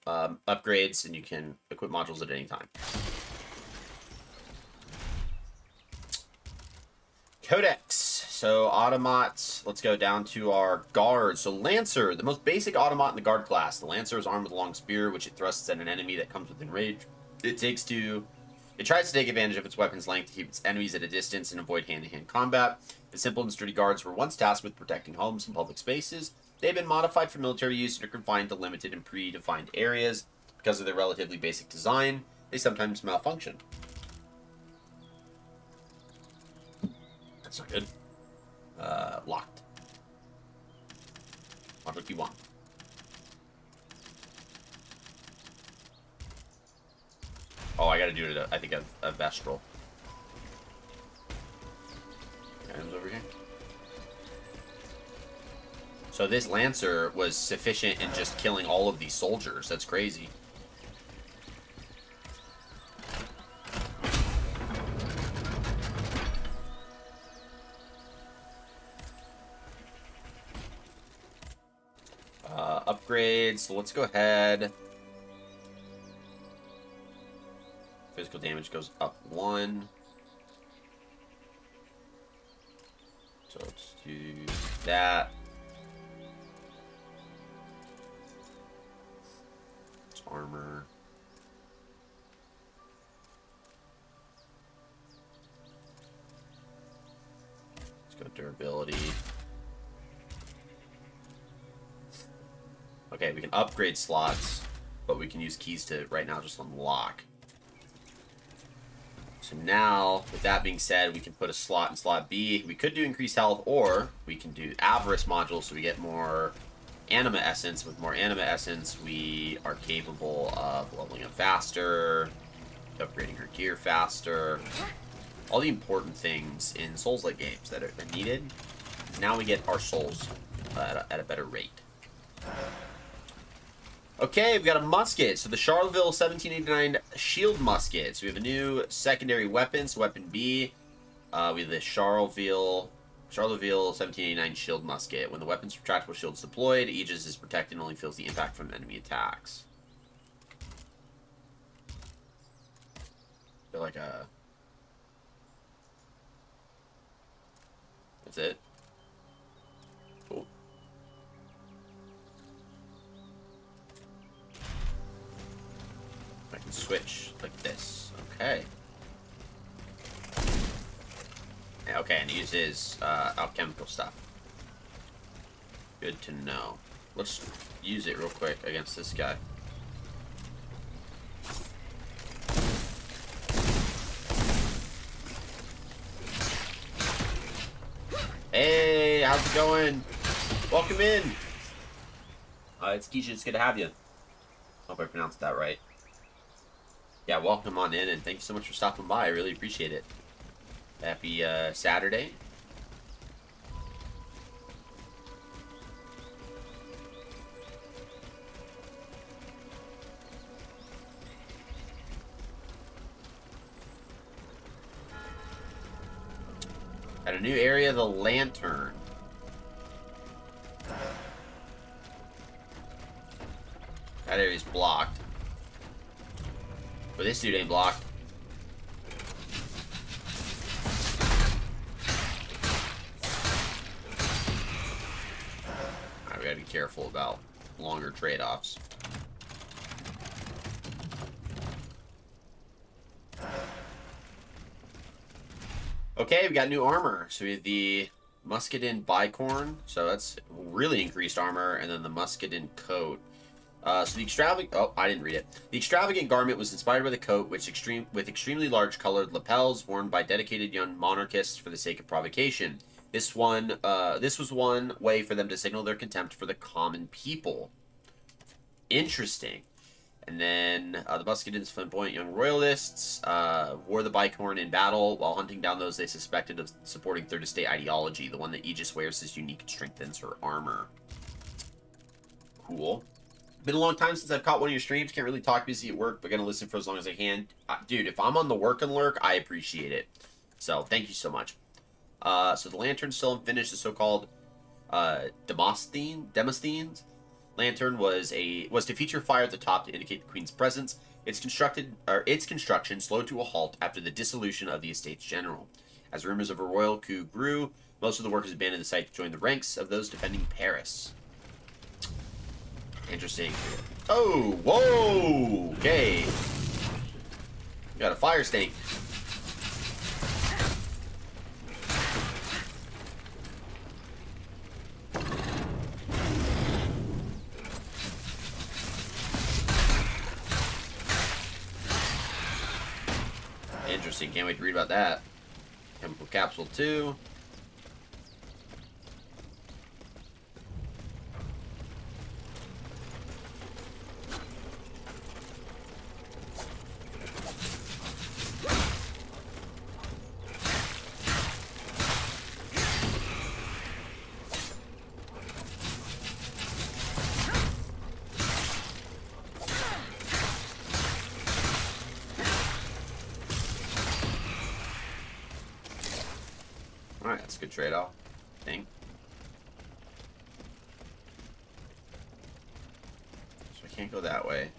upgrades, and you can equip modules at any time. Codex. So automats. Let's go down to our guards. So Lancer, the most basic automat in the guard class. The Lancer is armed with a long spear, which it thrusts at an enemy that comes within range. It tries to take advantage of its weapon's length to keep its enemies at a distance and avoid hand-to-hand combat. The simple and sturdy guards were once tasked with protecting homes and public spaces. They've been modified for military use and are confined to limited and predefined areas. Because of their relatively basic design, they sometimes malfunction. That's not good. Locked. Module key 1. Oh, I gotta do it, I think, a Vestral. Items over here. So this Lancer was sufficient in just killing all of these soldiers. That's crazy. Upgrades. So let's go ahead. Physical damage goes up 1. So let's do that. It's armor. Let's go durability. Okay, we can upgrade slots, but we can use keys to right now just unlock. So now, with that being said, we can put a slot in slot B. We could do increased health, or we can do avarice modules so we get more anima essence. With more anima essence, we are capable of leveling up faster, upgrading her gear faster. All the important things in Souls-like games that are needed. Now we get our souls at a better rate. Okay, we've got a musket. So the Charleville 1789 shield musket. So we have a new secondary weapon. So weapon B. We have the Charleville 1789 shield musket. When the weapon's retractable shield's deployed, Aegis is protected and only feels the impact from enemy attacks. They're like a... That's it. Cool. I can switch like this. Okay. Okay, and it uses alchemical stuff. Good to know. Let's use it real quick against this guy. how's it going? Welcome in. It's Keisha, it's good to have you. Hope I pronounced that right. Yeah, welcome on in, and thank you so much for stopping by. I really appreciate it. Happy Saturday. At a new area, the Lantern. That area's blocked. But this dude ain't blocked. Alright, we gotta be careful about longer trade-offs. Okay, we got new armor. So we have the Muscadin Bicorn. So that's really increased armor. And then the Muscadin coat. So the extravagant... Oh, I didn't read it. The extravagant garment was inspired by the coat, with extremely large colored lapels worn by dedicated young monarchists for the sake of provocation. This was one way for them to signal their contempt for the common people. Interesting. And then the Muscadins, flamboyant young royalists, wore the bicorn in battle while hunting down those they suspected of supporting Third Estate ideology. The one that Aegis wears is unique and strengthens her armor. Cool. Been a long time since I've caught one of your streams. Can't really talk busy at work, but gonna listen for as long as I can. Dude, if I'm on the work and lurk, I appreciate it. So, thank you so much. So the Lantern's still unfinished. The so-called Demosthenes Lantern was to feature fire at the top to indicate the Queen's presence. Its construction slowed to a halt after the dissolution of the Estates General. As rumors of a royal coup grew, most of the workers abandoned the site to join the ranks of those defending Paris. Interesting. Oh, whoa! Okay. We got a fire stink. Interesting. Can't wait to read about that. Chemical capsule 2. Alright, that's a good trade-off, I think. So I can't go that way.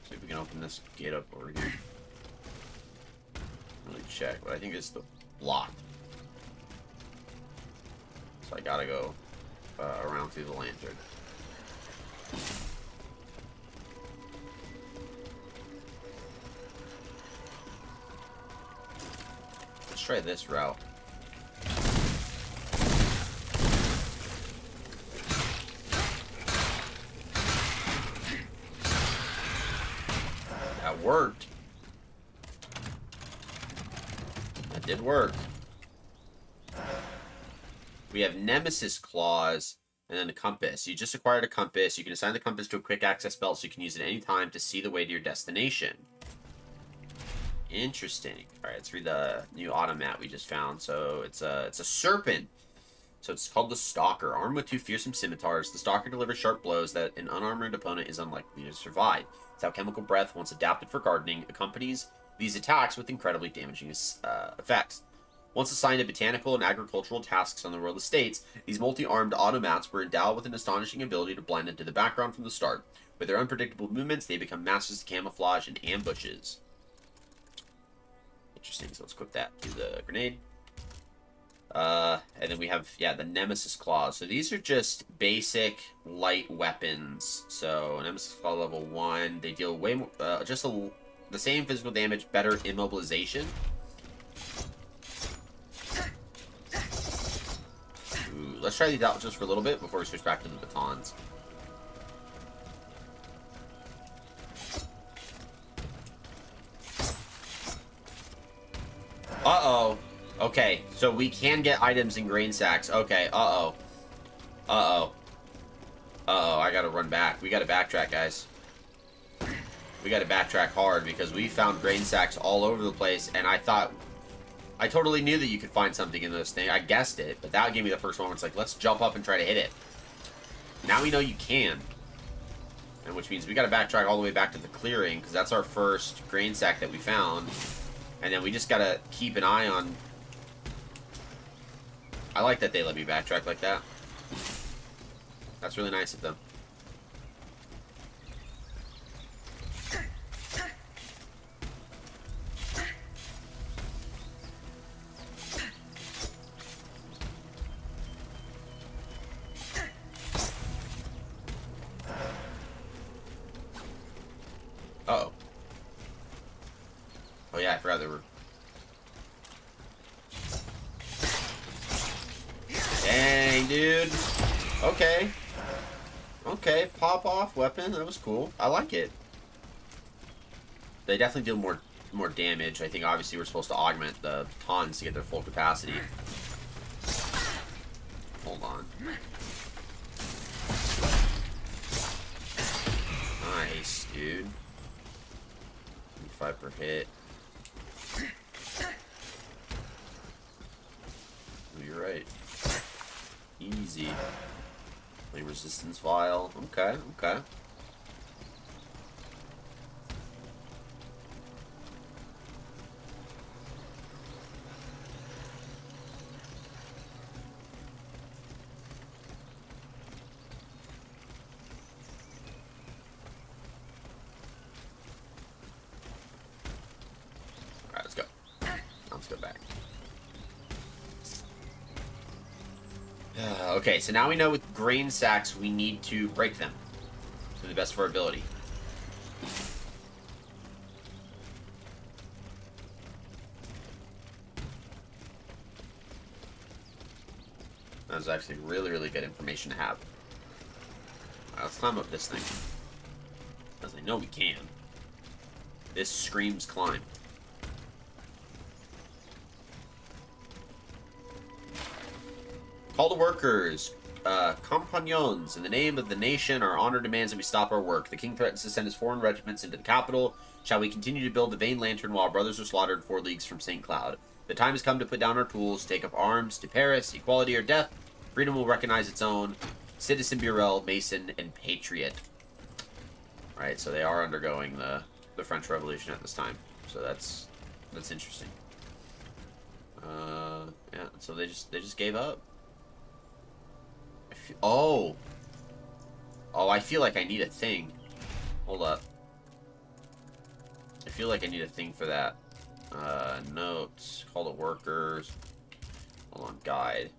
See if we can open this gate up over here. Really check, but I think it's the blocked. So I gotta go around through the Lantern. Let's try this route. That worked. That did work. We have Nemesis Claws and then a compass. You just acquired a compass. You can assign the compass to a quick access belt so you can use it at any time to see the way to your destination. Interesting. Alright, let's read the new automat we just found. So it's a serpent. So it's called the Stalker. Armed with 2 fearsome scimitars, the Stalker delivers sharp blows that an unarmored opponent is unlikely to survive. It's how Chemical Breath, once adapted for gardening, accompanies these attacks with incredibly damaging effects. Once assigned to botanical and agricultural tasks on the royal estates, these multi-armed automats were endowed with an astonishing ability to blend into the background from the start. With their unpredictable movements, they become masters of camouflage and ambushes. Interesting, so let's equip that to the grenade. And then we have, yeah, the Nemesis Claws. So these are just basic light weapons. So Nemesis Claw level 1, they deal way more, the same physical damage, better immobilization. Ooh, let's try these out just for a little bit before we switch back to the batons. Uh-oh. Okay, So we can get items in grain sacks. Okay, uh-oh. Uh-oh. Uh-oh, I gotta run back. We gotta backtrack, guys. We gotta backtrack hard because we found grain sacks all over the place, and I thought... I totally knew that you could find something in this thing. I guessed it, but that gave me the first one. It's like, let's jump up and try to hit it. Now we know you can. And which means we gotta backtrack all the way back to the clearing, because that's our first grain sack that we found. And then we just gotta keep an eye on... I like that they let me backtrack like that. That's really nice of them. Uh-oh. Oh yeah, I forgot there were... Dang, dude. Okay. Okay, pop-off weapon. That was cool. I like it. They definitely deal more damage. I think obviously we're supposed to augment the tons to get their full capacity. Hold on. Nice, dude. 5 per hit. Oh, you're right. Easy. Flame resistance vial. Okay, okay. Alright, let's go. Let's go back. Okay, so now we know with grain sacks we need to break them to the best of our ability. That was actually really, really good information to have. Alright, let's climb up this thing. Because I know we can. This screams climb. Call to workers, compagnons, in the name of the nation, our honor demands that we stop our work. The king threatens to send his foreign regiments into the capital. Shall we continue to build the vain lantern while our brothers are slaughtered 4 leagues from St. Cloud? The time has come to put down our tools, take up arms, to Paris, equality or death. Freedom will recognize its own. Citizen Burrell, Mason, and Patriot. Alright, so they are undergoing the French Revolution at this time. So that's interesting. Yeah, so they just gave up. Oh, I feel like I need a thing. Hold up. I feel like I need a thing for that. Notes, call to workers. Hold on, guide.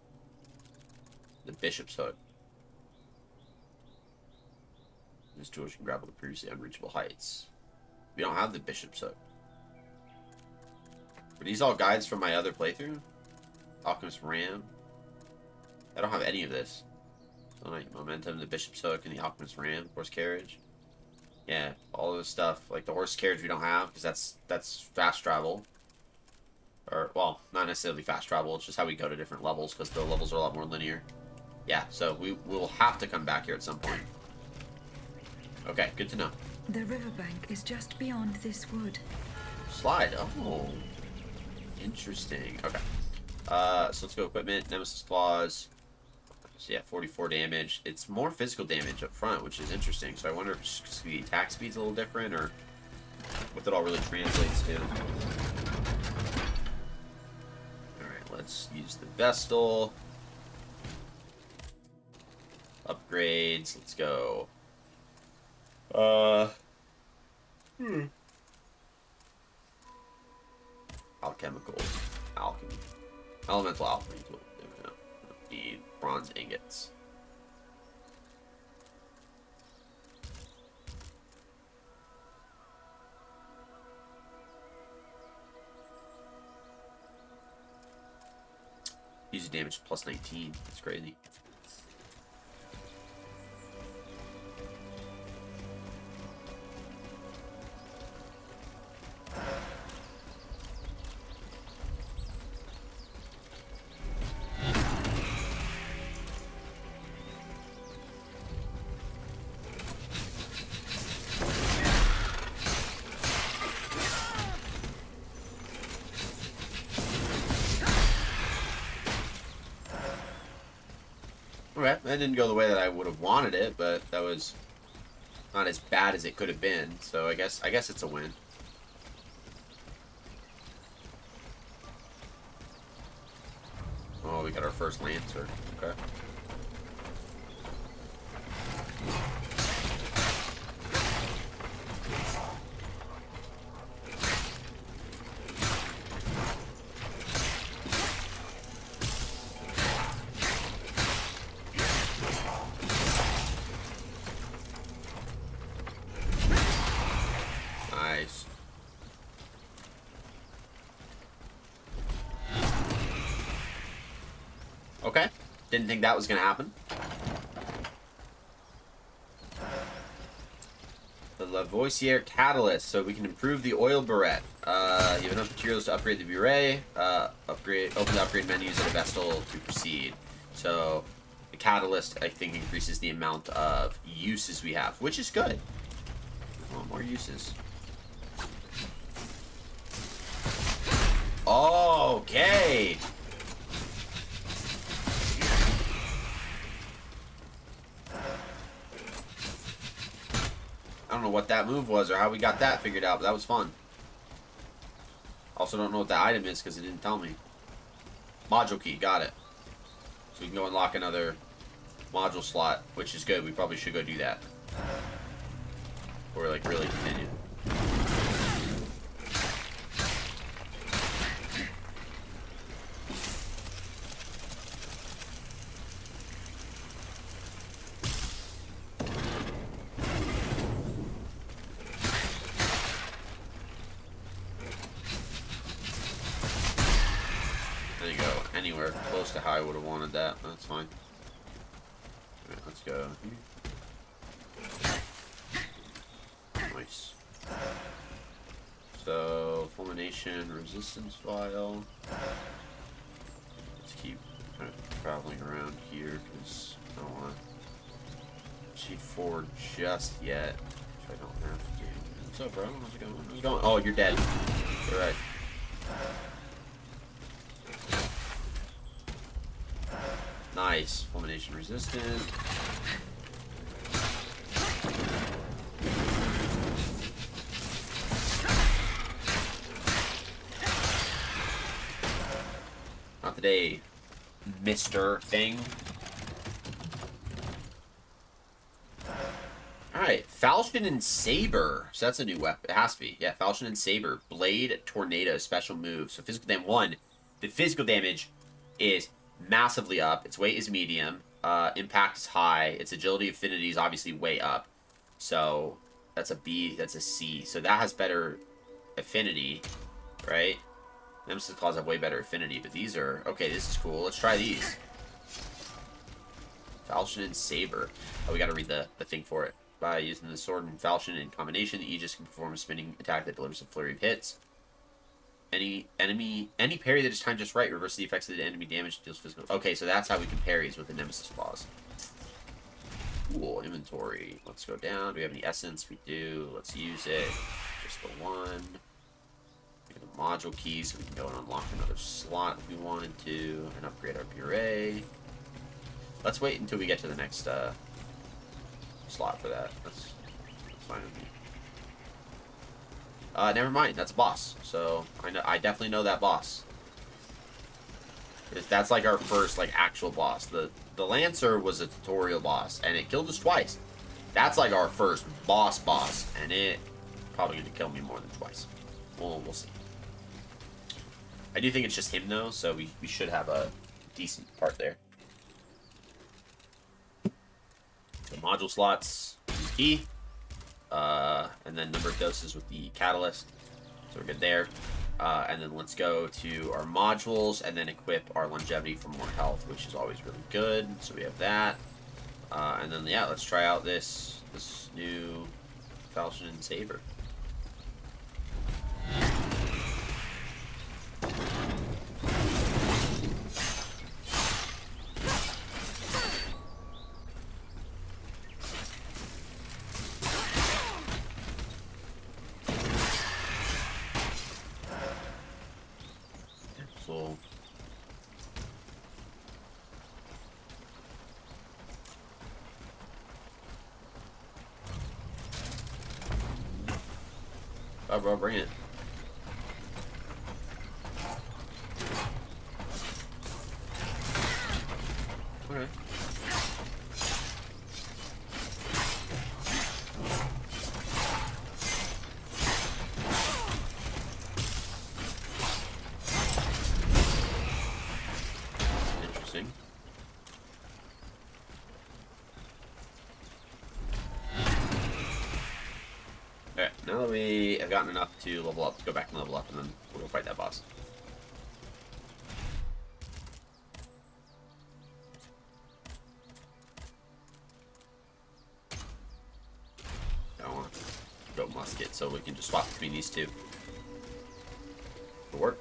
The bishop's hook. This tool can grapple the previously unreachable heights. We don't have the bishop's hook. Were these all guides from my other playthrough? Alchemist Ram. I don't have any of this. Like momentum, the bishop's hook, and the alchemist ram, horse carriage. Yeah, all of this stuff. Like the horse carriage we don't have because that's fast travel. Or well, not necessarily fast travel. It's just how we go to different levels because the levels are a lot more linear. Yeah, so we will have to come back here at some point. Okay, good to know. The riverbank is just beyond this wood. Slide. Oh, interesting. Okay. So let's go equipment. Nemesis claws. So yeah, 44 damage. It's more physical damage up front, which is interesting. So I wonder if the attack speed's a little different, or what it all really translates to. Alright, let's use the Vestal. Upgrades. Let's go. Alchemical. Alchemy. Elemental alchemy. Need bronze ingots. User damage plus 19. That's crazy. Okay, that didn't go the way that I would have wanted it, but that was not as bad as it could have been. So I guess it's a win. Oh, we got our first Lancer. Okay. Nice. Okay. Didn't think that was going to happen. The Lavoisier Catalyst, so we can improve the oil barrette. You have enough materials to upgrade the beret. Open the upgrade menus at a vessel to proceed. So the catalyst, I think, increases the amount of uses we have, which is good. We want more uses. Okay. I don't know what that move was or how we got that figured out, but that was fun. Also don't know what the item is because it didn't tell me. Module key, got it. So we can go unlock another module slot, which is good. We probably should go do that. Or like really continue. There you go. Anywhere close to how I would have wanted that. That's fine. Alright, let's go here. Nice. So, fulmination, resistance vial. Let's keep kind of traveling around here because I don't want to cheat forward just yet. If I don't have to. What's up, bro? How's it going? How's it going? Oh, you're dead. You're right. Nice. Fulmination resistant. Not today, Mr. Thing. Alright, Falchion and Saber. So that's a new weapon. It has to be. Yeah, Falchion and Saber. Blade, Tornado, special move. So physical damage 1. The physical damage is massively up. Its weight is medium. Impact is high. Its agility affinity is obviously way up. So that's a B. That's a C. So that has better affinity, right? Nemesis claws have way better affinity, but these are... Okay, this is cool. Let's try these. Falchion and Saber. Oh, we gotta read the thing for it. By using the sword and falchion in combination, the Aegis can perform a spinning attack that delivers a flurry of hits. Any parry that is timed just right reverses the effects of the enemy damage, deals physical... Okay, so that's how we can parries with the Nemesis claws. Cool. Inventory. Let's go down. Do we have any essence? We do. Let's use it. Just the one. The module key, so we can go and unlock another slot if we wanted to, and upgrade our beret. Let's wait until we get to the next slot for that. That's fine with me. Never mind. That's a boss. So I definitely know that boss. That's like our first like actual boss. The Lancer was a tutorial boss, and it killed us twice. That's like our first boss, and it probably going to kill me more than twice. We'll see. I do think it's just him, though, so we should have a decent part there. So module slots, key, and then number of doses with the catalyst. So we're good there. And then let's go to our modules and then equip our longevity for more health, which is always really good. So we have that. And then, yeah, let's try out this new Falchion and Saber. Oh, bro, bring it. Okay. Interesting. Alright, now that we have gotten enough to level up, let's go back and level up, and then we'll go fight that boss. I want to go musket, so we can just swap between these two. It'll work.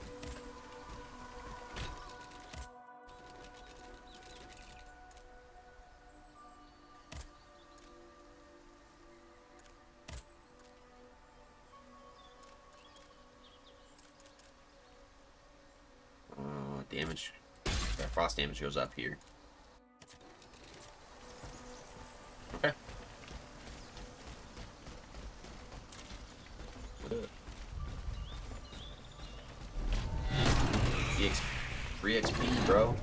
Damage. Frost damage goes up here. Okay. Free XP, bro.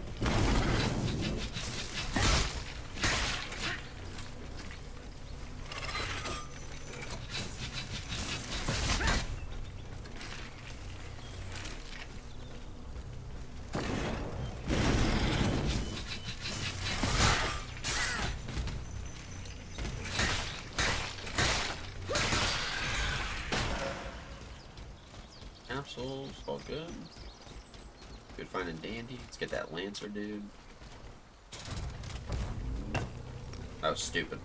Capsules, all good. Good finding dandy. Let's get that Lancer, dude. That was stupid.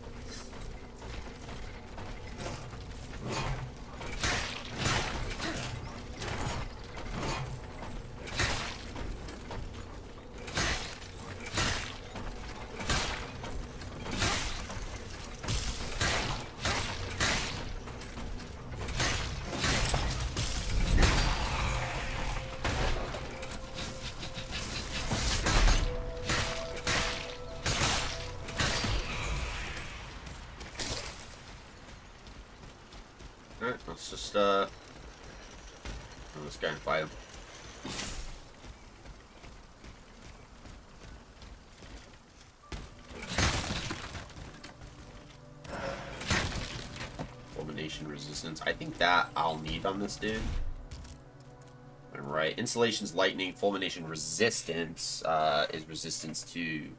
Alright, let's just, this guy and fight him. Fulmination resistance. I think that I'll need on this dude. Alright, Insulation's lightning. Fulmination resistance, is resistance to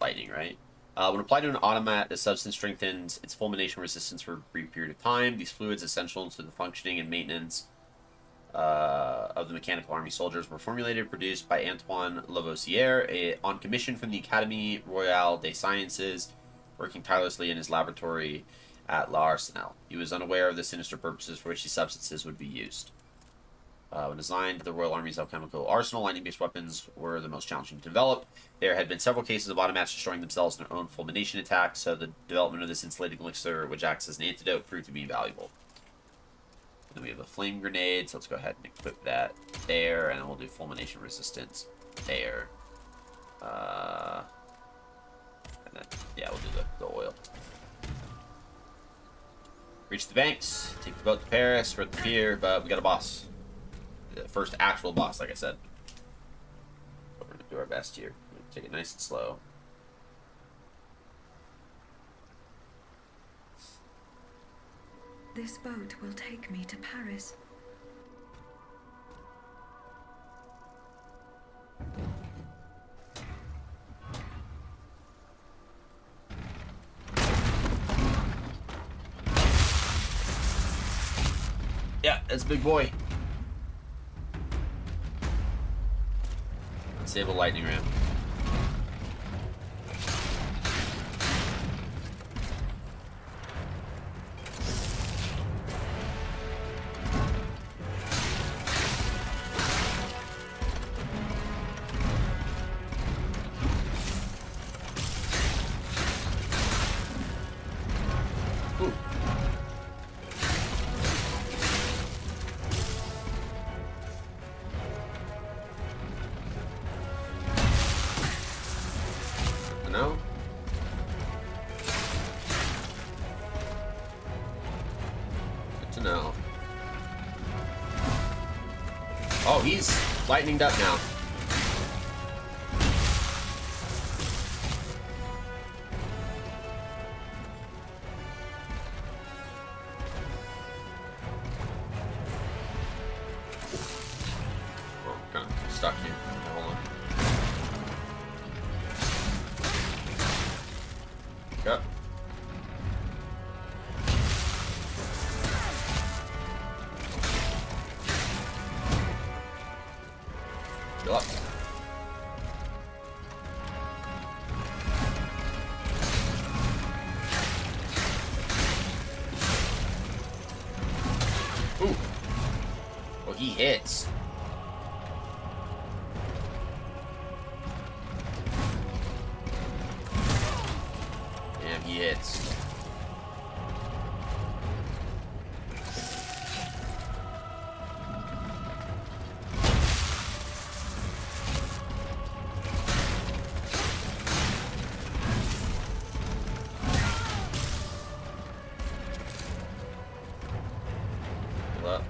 lightning, right? When applied to an automat, the substance strengthens its fulmination resistance for a brief period of time. These fluids, essential to the functioning and maintenance of the mechanical army soldiers, were formulated and produced by Antoine Lavoisier on commission from the Académie Royale des Sciences, working tirelessly in his laboratory at L'Arsenal. He was unaware of the sinister purposes for which these substances would be used. When designed, the Royal Army's alchemical arsenal, lightning-based weapons were the most challenging to develop. There had been several cases of automats destroying themselves in their own fulmination attacks, so the development of this insulating elixir, which acts as an antidote, proved to be valuable. And then we have a flame grenade, so let's go ahead and equip that there, and then we'll do fulmination resistance there. And then, yeah, we'll do the oil. Reach the banks, take the boat to Paris, we're at the pier, but we got a boss. The first actual boss, like I said. But we're gonna do our best here. We're gonna take it nice and slow. This boat will take me to Paris. Yeah, that's a big boy. Disable lightning ram. Ooh. Oh, he's lighteninged up now. Oh, kind of stuck here. Okay, hold on. Yep. Go up. Ooh. Oh, he hits. Damn, he hits. Up.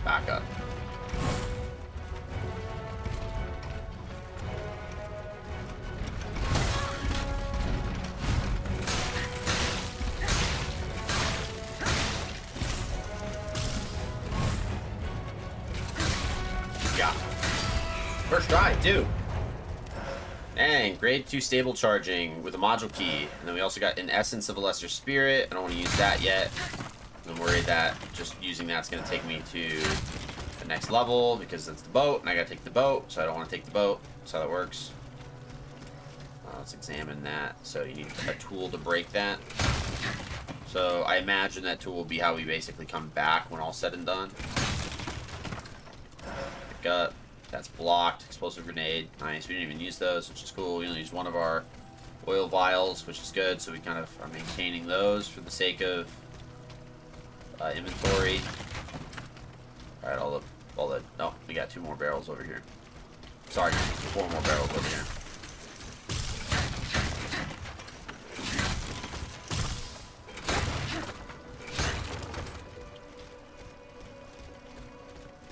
Back up. Yeah. First try, too. Dang, grade 2 stable charging with a module key. And then we also got an essence of a lesser spirit. I don't want to use that yet. I'm worried that just using that's going to take me to the next level because it's the boat and I got to take the boat. So I don't want to take the boat. That's how that works. Let's examine that. So you need a tool to break that. So I imagine that tool will be how we basically come back when all said and done. Pick up. That's blocked. Explosive grenade. Nice. We didn't even use those, which is cool. We only used one of our oil vials, which is good. So we kind of are maintaining those for the sake of inventory. All right, all the. No, we got 2 more barrels over here. Sorry, 4 more barrels over here.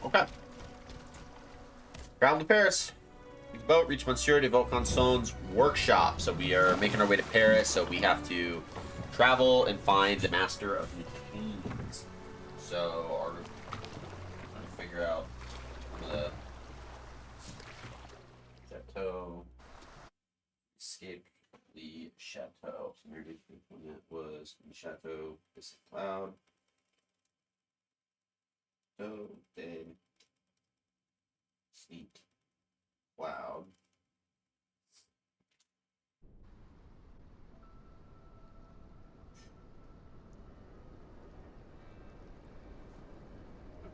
Okay. Travel to Paris. Big boat, reach Monsieur de Vaucanson's workshop. So we are making our way to Paris, so we have to travel and find the master of machines. So our trying to figure out the chateau. Escape the chateau. So where did we when that was the chateau is cloud. So dead. Sneak. Cloud.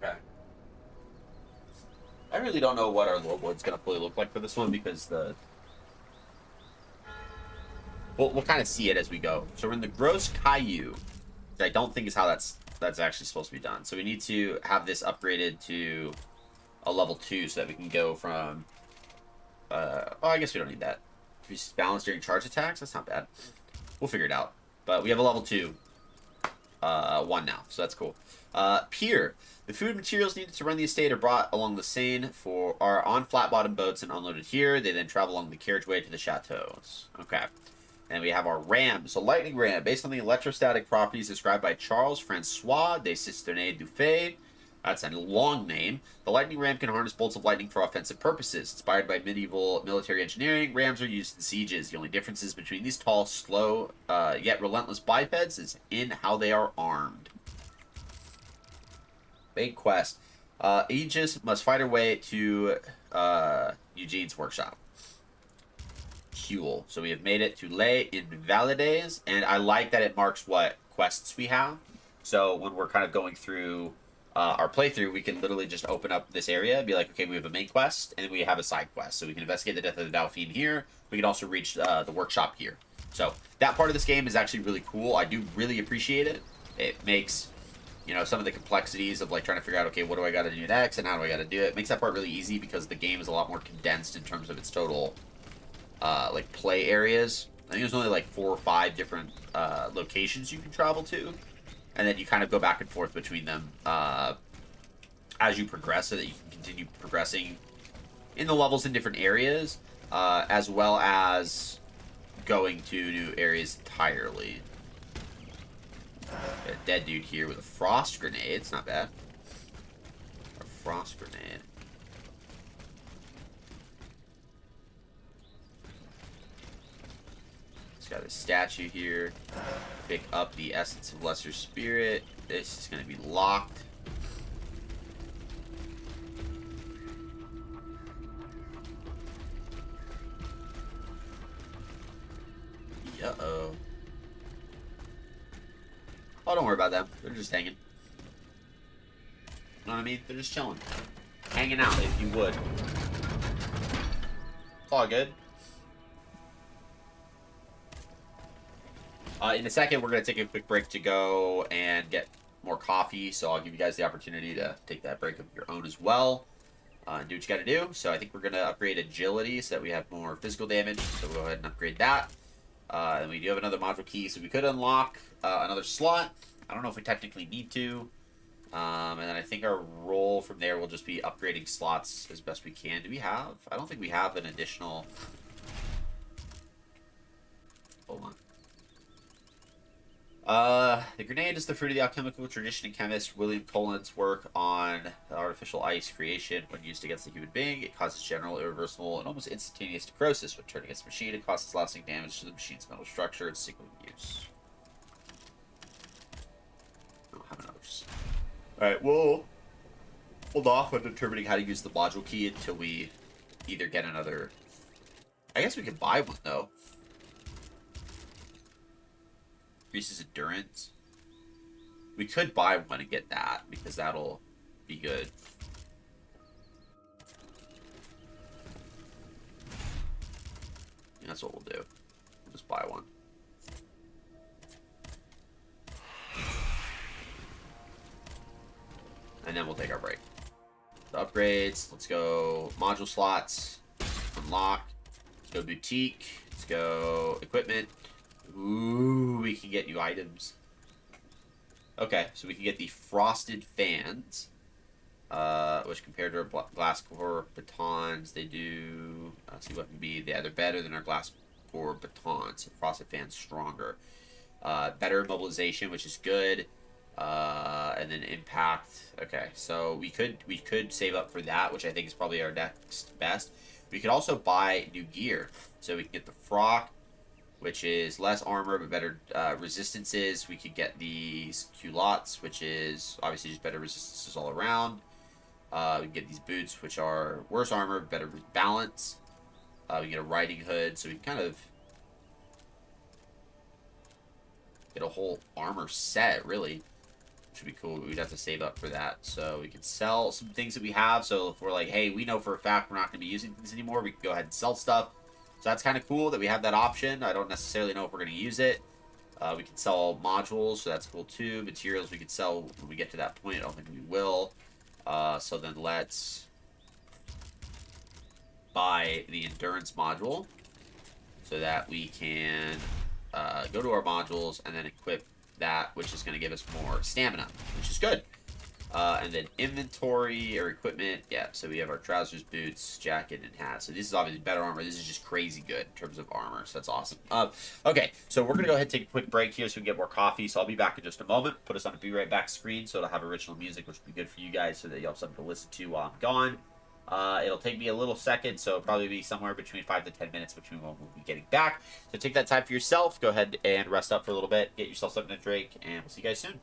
Okay. I really don't know what our logboard's gonna fully look like for this one because we'll kind of see it as we go. So we're in the Gross Caillou, which I don't think is how that's actually supposed to be done. So we need to have this upgraded to a level 2 so that we can go from oh, I guess we don't need that. If we balance during charge attacks, that's not bad. We'll figure it out. But we have a level 2 one now, so that's cool. Pier. The food and materials needed to run the estate are brought along the Seine are on flat-bottom boats and unloaded here. They then travel along the carriageway to the chateaus. Okay. And we have our ram. So lightning ram, based on the electrostatic properties described by Charles Francois de Cisternay du Fay. That's a long name. The lightning ram can harness bolts of lightning for offensive purposes. Inspired by medieval military engineering, rams are used in sieges. The only differences between these tall, slow, yet relentless bipeds is in how they are armed. Big quest. Aegis must fight her way to Eugene's workshop. Cool. So we have made it to Les Invalides, and I like that it marks what quests we have. So when we're kind of going through our playthrough, we can literally just open up this area and be like, okay, we have a main quest, and then we have a side quest. So we can investigate the death of the Dauphine here. We can also reach the workshop here. So that part of this game is actually really cool. I do really appreciate it. It makes, you know, some of the complexities of like trying to figure out, okay, what do I got to do next and how do I got to do it. It makes that part really easy because the game is a lot more condensed in terms of its total like play areas. I think there's only like 4 or 5 different locations you can travel to. and then you kind of go back and forth between them as you progress, so that you can continue progressing in the levels in different areas, as well as going to new areas entirely. Got a dead dude here with a frost grenade. It's not bad. A frost grenade. It's got a statue here. Pick up the essence of lesser spirit. This is going to be locked. Uh-oh. Oh, don't worry about them. They're just hanging. You know what I mean? They're just chilling. Hanging out, if you would. It's all good. In a second, we're going to take a quick break to go and get more coffee. So I'll give you guys the opportunity to take that break of your own as well. And do what you got to do. So I think we're going to upgrade agility so that we have more physical damage. So we'll go ahead and upgrade that. And we do have another module key, so we could unlock another slot. I don't know if we technically need to. And then I think our role from there will just be upgrading slots as best we can. Do we have? I don't think we have an additional... Hold on. The grenade is the fruit of the alchemical tradition and chemist William Cullen's work on artificial ice creation. When used against a human being, it causes general, irreversible, and almost instantaneous necrosis. When turned against the machine, it causes lasting damage to the machine's metal structure and single use. I don't have enough. Alright, we'll hold off on determining how to use the module key until we either get another... I guess we could buy one, though. Increases endurance. We could buy one and get that, because that'll be good. That's what we'll do. We'll just buy one. And then we'll take our break. The upgrades. Let's go module slots. Unlock. Let's go boutique. Let's go equipment. Ooh, we can get new items. Okay, so we can get the frosted fans, which compared to our glass core batons, they do. See what can be. They're better than our glass core batons. So frosted fans stronger, better mobilization, which is good, and then impact. Okay, so we could save up for that, which I think is probably our next best. We could also buy new gear, so we can get the frock, which is less armor but better resistances. We could get these culottes, which is obviously just better resistances all around. We can get these boots, which are worse armor, better balance. We can get a riding hood, so we can kind of get a whole armor set, really. Which would be cool, but we'd have to save up for that. So we could sell some things that we have. So if we're like, hey, we know for a fact we're not going to be using things anymore, we can go ahead and sell stuff. So that's kind of cool that we have that option. I don't necessarily know if we're going to use it. We can sell modules, so that's cool too. Materials we could sell when we get to that point. I don't think we will. So then let's buy the endurance module so that we can go to our modules and then equip that, which is going to give us more stamina, which is good. And then inventory or equipment, yeah, so we have our trousers, boots, jacket, and hat. So this is obviously better armor. This is just crazy good in terms of armor, so that's awesome. Okay, so we're going to go ahead and take a quick break here so we can get more coffee. So I'll be back in just a moment. Put us on a Be Right Back screen so it'll have original music, which will be good for you guys so that you'll have something to listen to while I'm gone. It'll take me a little second, so it'll probably be somewhere between 5 to 10 minutes between when we'll be getting back. So take that time for yourself. Go ahead and rest up for a little bit. Get yourself something to drink, and we'll see you guys soon.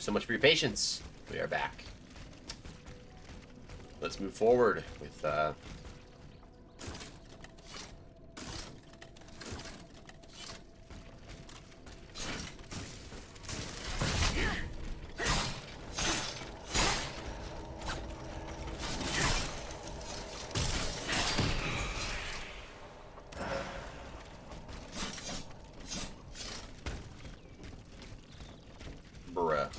so much for your patience. We are back. Let's move forward with bruh.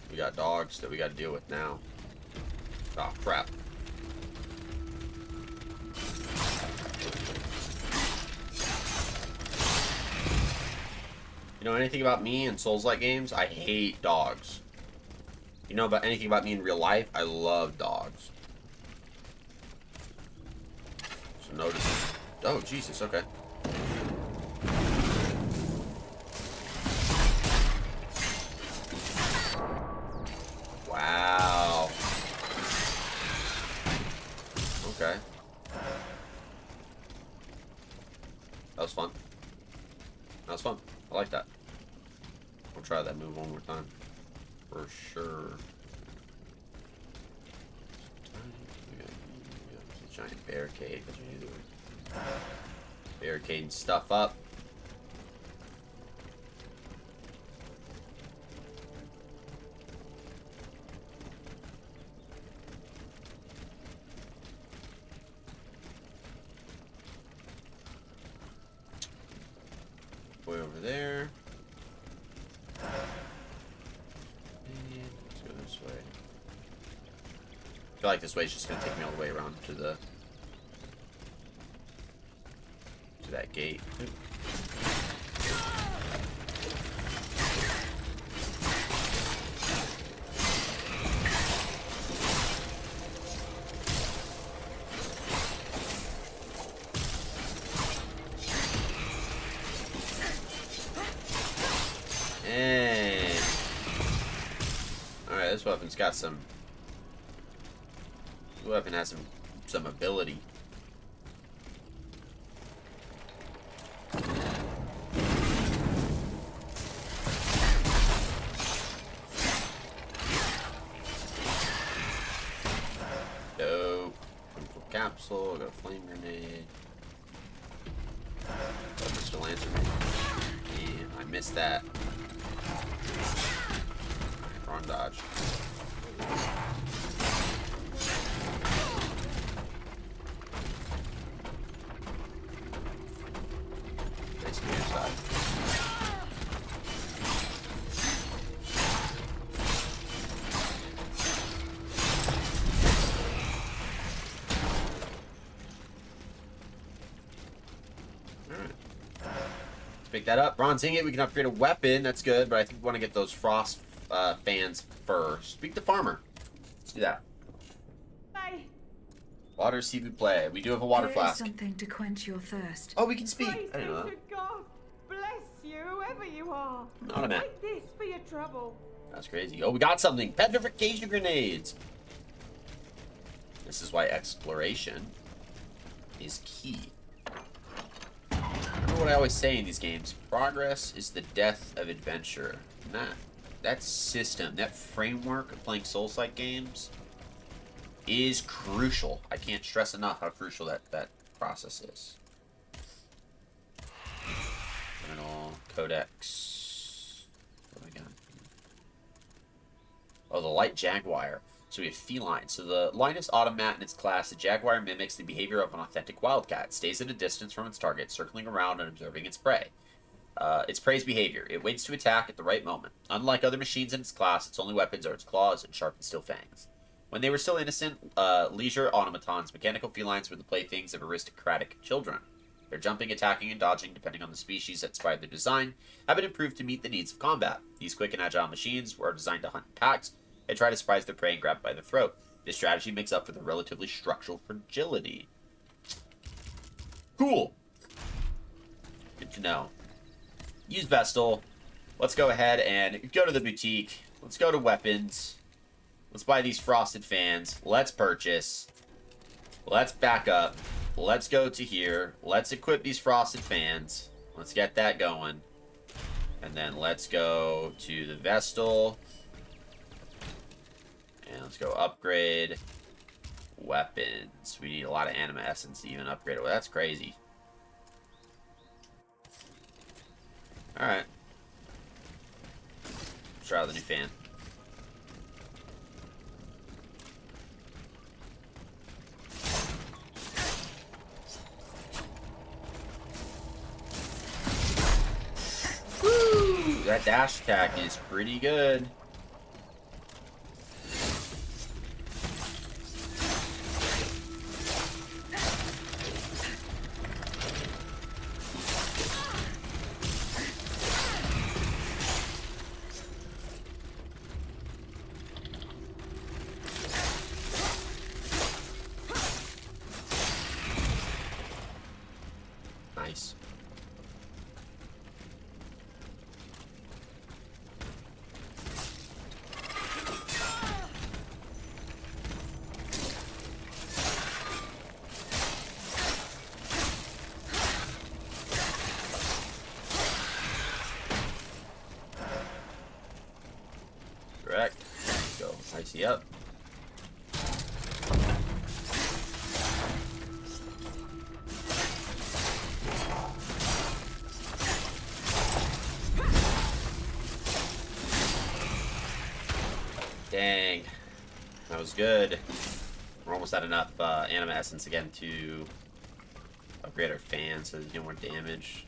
We got dogs that we got to deal with now. Oh, crap. You know anything about me in Souls-like games? I hate dogs. You know about anything about me in real life? I love dogs. So notice. Oh, Jesus, okay. Wow. Okay. That was fun. That was fun. I like that. We'll try that move one more time. For sure. We got a giant barricade. Barricading stuff up. Way over there. And let's go this way. I feel like this way is just gonna take me all the way around to that gate. And alright, this weapon's got some. The weapon has some ability. Dope. Chemical capsule, got a flame grenade. Missed that. Wrong dodge. Nice to your side. Pick that up. Bronze ingot, we can upgrade a weapon. That's good, but I think we want to get those frost fans first. Speak to farmer. Let's do that. Hey, Water, seafood, play. We do have a water Here is flask. something to quench your thirst. Oh, we can speak. praise I be didn't know that. to God. Bless you, whoever you are. Automaton. Take this for your trouble. That's crazy. Oh, we got something. Petrification grenades. This is why exploration is key. Remember what I always say in these games. Progress is the death of adventure. And that system, that framework of playing Souls-like games is crucial. I can't stress enough how crucial that process is. Terminal, Codex. What do we got? Oh, the light jaguar. So we have feline. So the Linus automat in its class, the jaguar mimics the behavior of an authentic wildcat. It stays at a distance from its target, circling around and observing its prey. Its prey's behavior. It waits to attack at the right moment. Unlike other machines in its class, its only weapons are its claws and sharp and steel fangs. When they were still innocent, leisure automatons, mechanical felines were the playthings of aristocratic children. Their jumping, attacking, and dodging, depending on the species that inspired their design, have been improved to meet the needs of combat. These quick and agile machines were designed to hunt in packs and try to surprise their prey and grab by the throat. This strategy makes up for the relatively structural fragility. Cool. Good to know. Use Vestal. Let's go ahead and go to the boutique. Let's go to weapons. Let's buy these frosted fans. Let's purchase. Let's back up. Let's go to here. Let's equip these frosted fans. Let's get that going. And then let's go to the Vestal. And let's go upgrade weapons. We need a lot of anima essence to even upgrade it. Well, that's crazy. Alright. Let's try out the new fan. Woo! That dash attack is pretty good. Nice. Correct. Go. Icy up. Dang. That was good. We're almost at enough anima essence again to upgrade our fan so there's no more damage.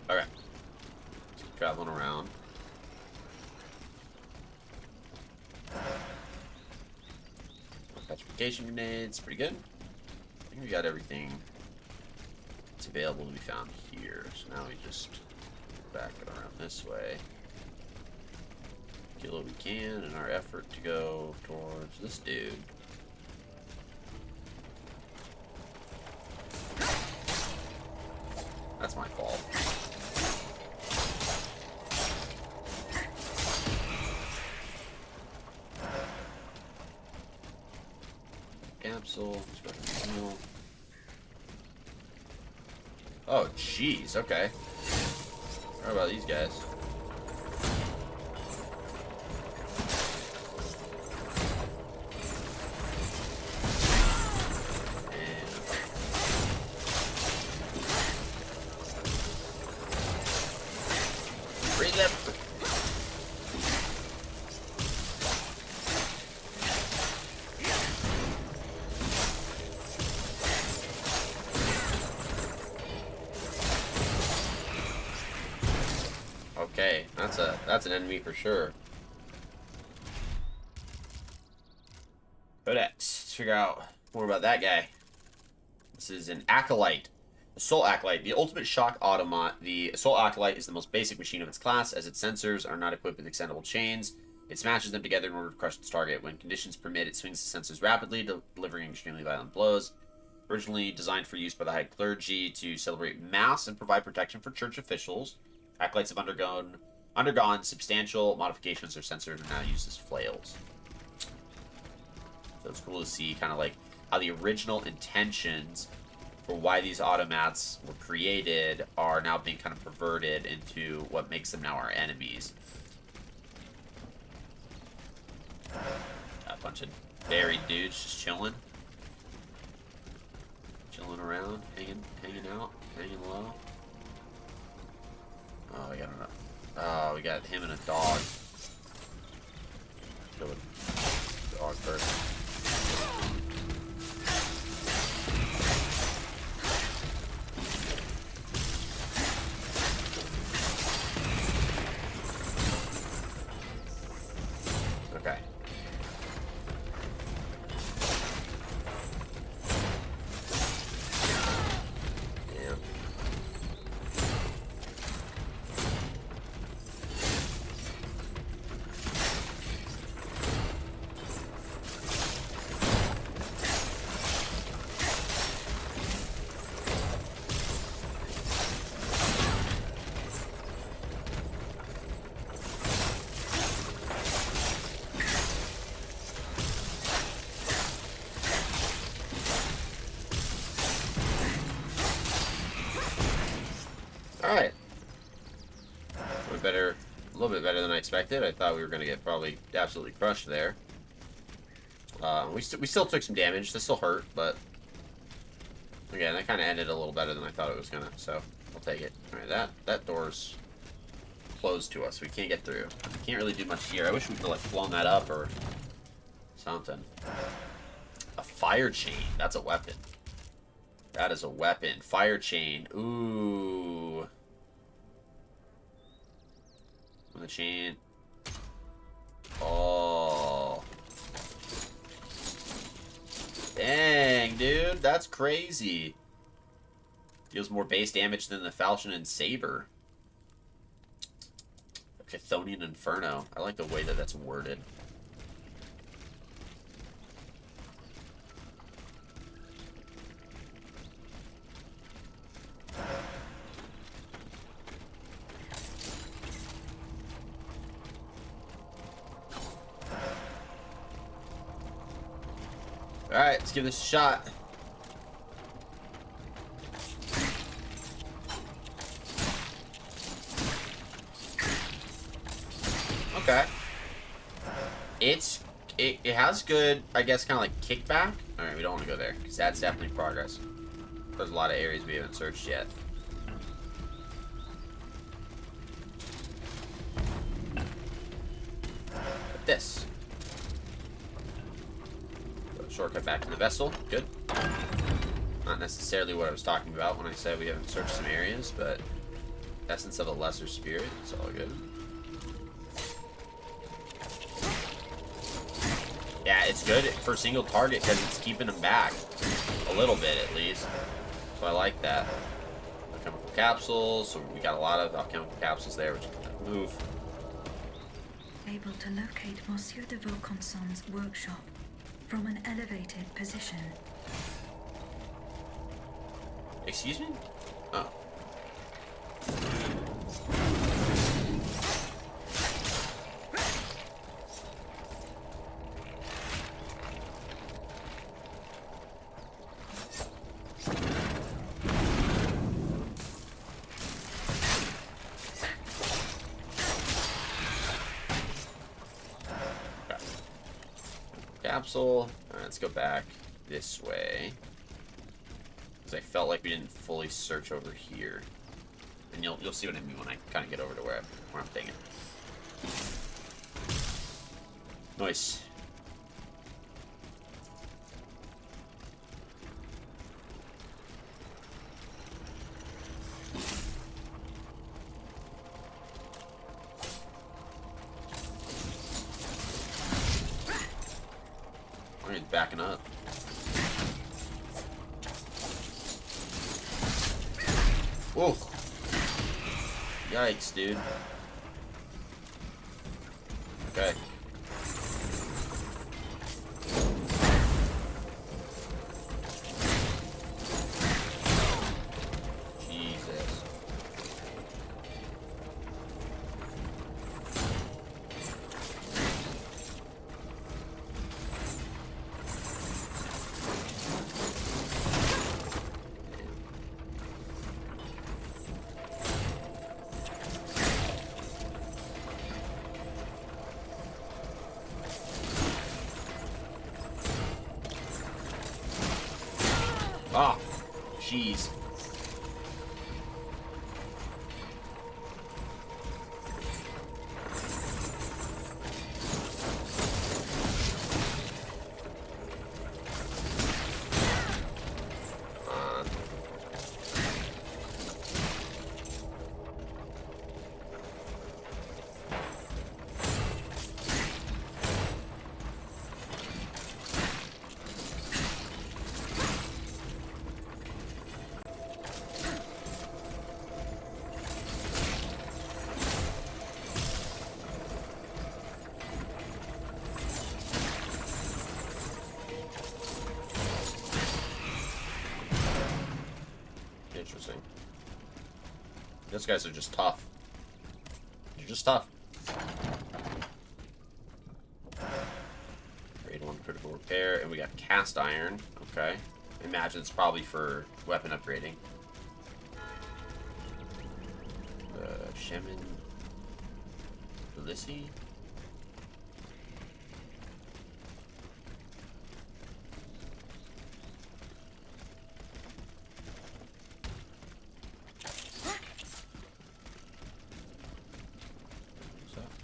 Okay. Keep traveling around. Petrification grenades, pretty good. I think we got everything that's available to be found here. So now we just back it around this way. Kill what we can in our effort to go towards this dude. capsule. Oh, jeez. Okay. What about these guys? Bring them. Okay, that's an enemy for sure. Codex. Let's figure out more about that guy. This is an acolyte. Assault Acolyte, the ultimate shock automat. The Assault Acolyte is the most basic machine of its class, as its sensors are not equipped with extendable chains. It smashes them together in order to crush its target. When conditions permit, it swings the sensors rapidly, delivering extremely violent blows. Originally designed for use by the high clergy to celebrate Mass and provide protection for church officials, Acolytes have undergone substantial modifications. Their sensors are now used as flails. So it's cool to see kind of like how the original intentions for why these automats were created are now being kind of perverted into what makes them now our enemies. A bunch of buried dudes just chilling around, hanging out, hanging low. Oh, we got enough. Oh, we got him and a dog. Go with the dog first. Okay. Damn. Alright. A little bit better than I expected. I thought we were going to get probably absolutely crushed there. We still took some damage. This still hurt, but again, that kind of ended a little better than I thought it was going to, so I'll take it. Alright, that door's closed to us. We can't get through. We can't really do much here. I wish we could like blown that up or something. A fire chain. That's a weapon. That is a weapon. Fire chain. Ooh. On the chain. Oh. Dang, dude. That's crazy. Deals more base damage than the Falchion and Saber. Chthonian Inferno. I like the way that that's worded. Alright, let's give this a shot. Okay. It has good, I guess, kind of like kickback. Alright, we don't want to go there, because that's definitely progress. There's a lot of areas we haven't searched yet. But this. Shortcut back to the vessel. Good. Not necessarily what I was talking about when I said we haven't searched some areas, but essence of a lesser spirit. It's all good. Yeah, it's good for single target because it's keeping them back a little bit at least. So I like that. Alchemical capsules. So we got a lot of alchemical capsules there, which can move. Able to locate Monsieur de Vaucanson's workshop from an elevated position. Excuse me? Oh. capsule. Alright, let's go back this way. Because I felt like we didn't fully search over here. And you'll see what I mean when I kind of get over to where I'm thinking. Nice. Why are you backing up? Whoa. Yikes, dude. Okay. Jesus. Ah, jeez. Interesting. Those guys are just tough. They're just tough. Grade 1 critical repair, and we got cast iron. Okay. I imagine it's probably for weapon upgrading. Shemin. Felicity?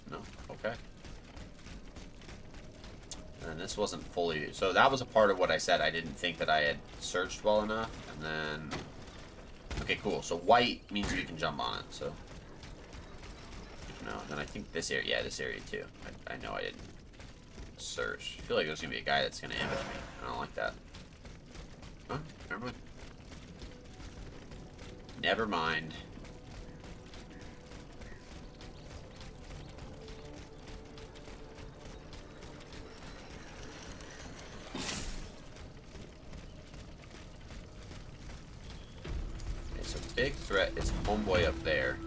No? Okay. And this wasn't fully... So that was a part of what I said. I didn't think that I had searched well enough. And then... Okay, cool. So white means we can jump on it, so... No, then I think this area... Yeah, this area too. I know I didn't search. I feel like there's going to be a guy that's going to ambush me. I don't like that. Huh? Never mind. Never mind. Big threat is homeboy up there.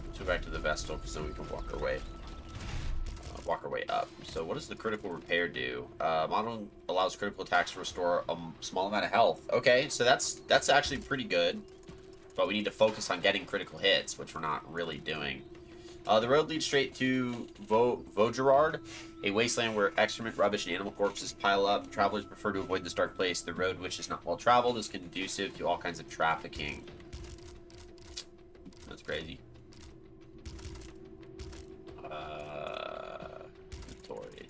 Let's go back to the Vestal so we can walk our way up. So what does the critical repair do? Model allows critical attacks to restore a small amount of health. Okay, so that's actually pretty good. But we need to focus on getting critical hits, which we're not really doing. The road leads straight to Vaugirard, a wasteland where excrement, rubbish, and animal corpses pile up. Travelers prefer to avoid this dark place. The road, which is not well traveled, is conducive to all kinds of trafficking. That's crazy. Inventory.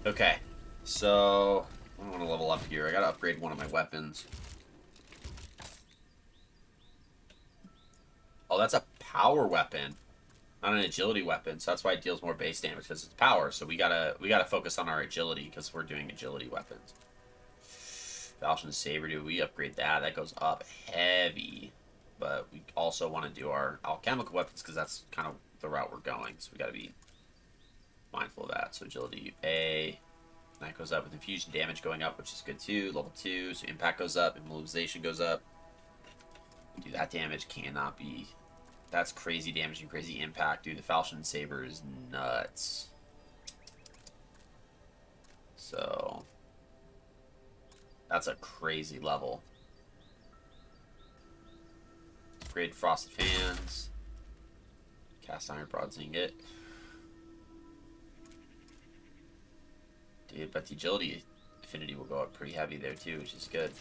Okay, so... I want to level up here. I gotta upgrade one of my weapons. Oh, that's a power weapon, not an agility weapon. So that's why it deals more base damage because it's power. So we gotta focus on our agility because we're doing agility weapons. Falchion Saber, do we upgrade that? That goes up heavy. But we also want to do our alchemical weapons because that's kind of the route we're going. So we gotta be mindful of that. So agility A. That goes up with infusion damage going up, which is good too. Level 2, so impact goes up, immobilization goes up. Dude, that damage cannot be... That's crazy damage and crazy impact. Dude, the Falchion Saber is nuts. So... That's a crazy level. Upgrade frosted fans. Cast iron bronze ingot. Dude, but the agility affinity will go up pretty heavy there too, which is good.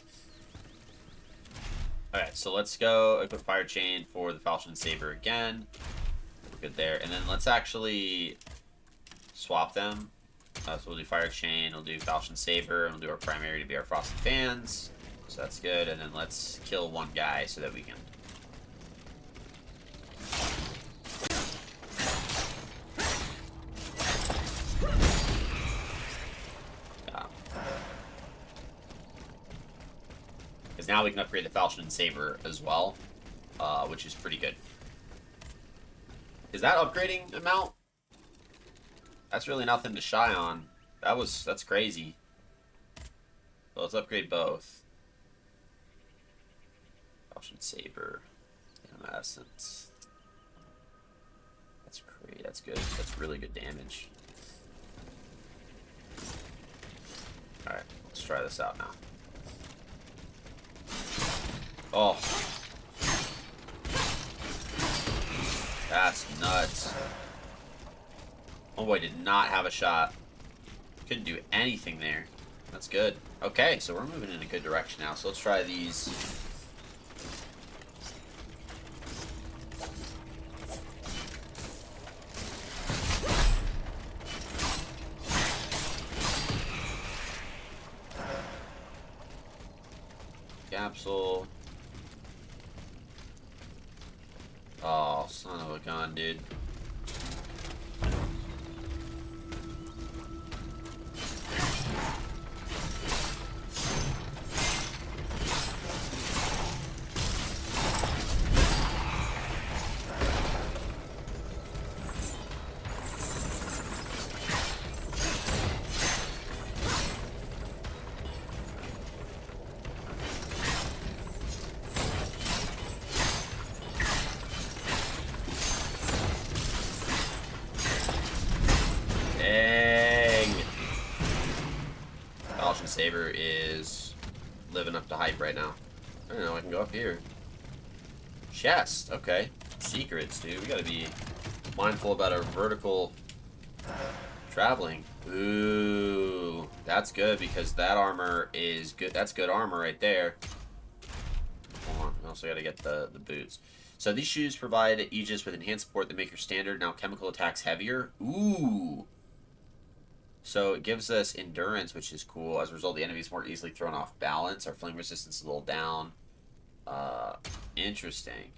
Alright, so let's go equip fire chain for the falchion saber again. We're good there. And then let's actually swap them. So we'll do fire chain, we'll do falchion saber, and we'll do our primary to be our frosted fans. So that's good. And then let's kill one guy so that we can... Because now we can upgrade the falchion and saber as well, which is pretty good. Is that upgrading amount? That's really nothing to shy on. That's crazy. So let's upgrade both. Falchion saber, essence. That's great. That's good. That's really good damage. All right, let's try this out now. Oh. That's nuts. Oh boy, did not have a shot. Couldn't do anything there. That's good. Okay, so we're moving in a good direction now. So let's try these. Capsule. Oh, son of a gun, dude. Saber is living up to hype right now. I don't know, I can go up here. Chest, okay. Secrets, dude. We gotta be mindful about our vertical traveling. Ooh, that's good because that armor is good. That's good armor right there. Hold on, I also gotta get the boots. So these shoes provide Aegis with enhanced support that make your standard now chemical attacks heavier. Ooh. So it gives us endurance, which is cool. As a result, the enemy is more easily thrown off balance. Our flame resistance is a little down. Interesting.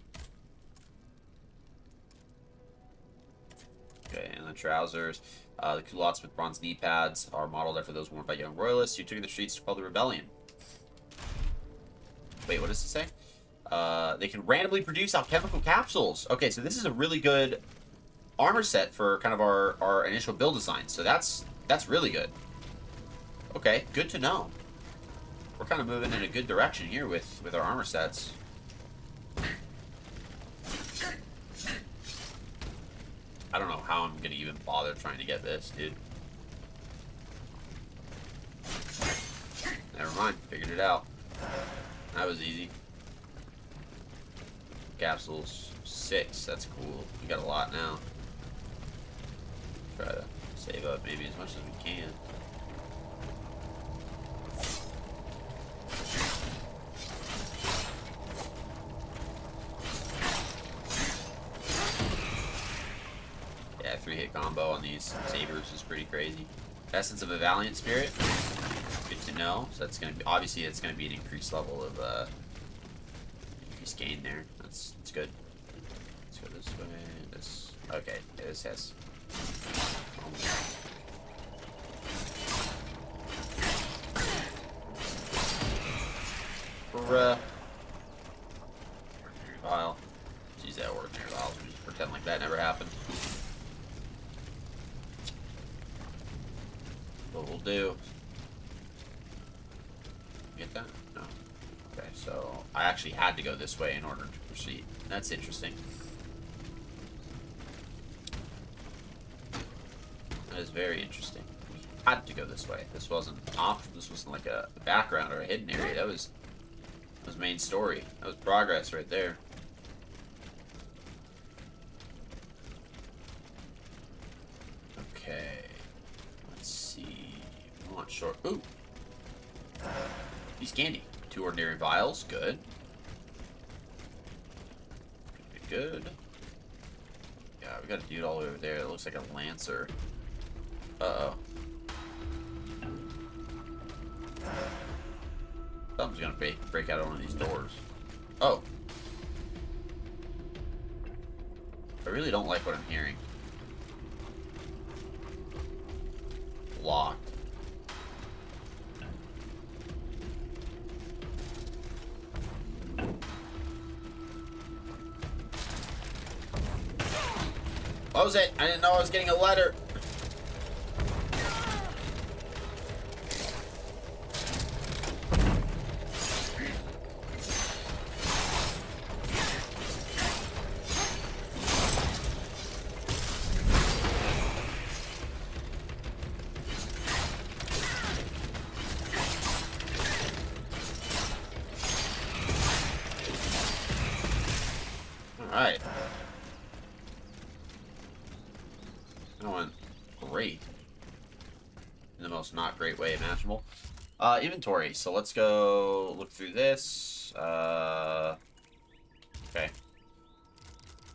Okay, and the trousers. The culottes with bronze knee pads are modeled after those worn by young royalists who took to the streets to quell the rebellion. Wait, what does it say? They can randomly produce alchemical capsules. Okay, so this is a really good armor set for kind of our initial build design. So that's really good. Okay, good to know. We're kind of moving in a good direction here with our armor sets. I don't know how I'm gonna even bother trying to get this, dude. Never mind, figured it out. That was easy. Capsules 6, that's cool. We got a lot now. Try to save up maybe as much as we can. Yeah, 3-hit combo on these sabers is pretty crazy. Essence of a Valiant Spirit. Good to know. So that's gonna be obviously it's gonna be an increased level of increased gain there. That's good. Let's go this way. This okay. Yeah, this has. Bruh. Vial. Let's use that ordinary vials. We just pretend like that never happened. What we'll do. Get that? No. Okay, so I actually had to go this way in order to proceed. That's interesting. That is very interesting. We had to go this way. This wasn't optional. This wasn't like a background or a hidden area. That was main story. That was progress right there. Okay. Let's see. We want short. Ooh. He's candy. 2 ordinary vials. Good. Good. Yeah, we got a dude all over there. It looks like a lancer. Uh-oh. Something's gonna break out of one of these doors. Oh. I really don't like what I'm hearing. Locked. What was it? I didn't know I was getting a letter. Alright. That went great. In the most not great way imaginable. Inventory. So let's go look through this. Okay.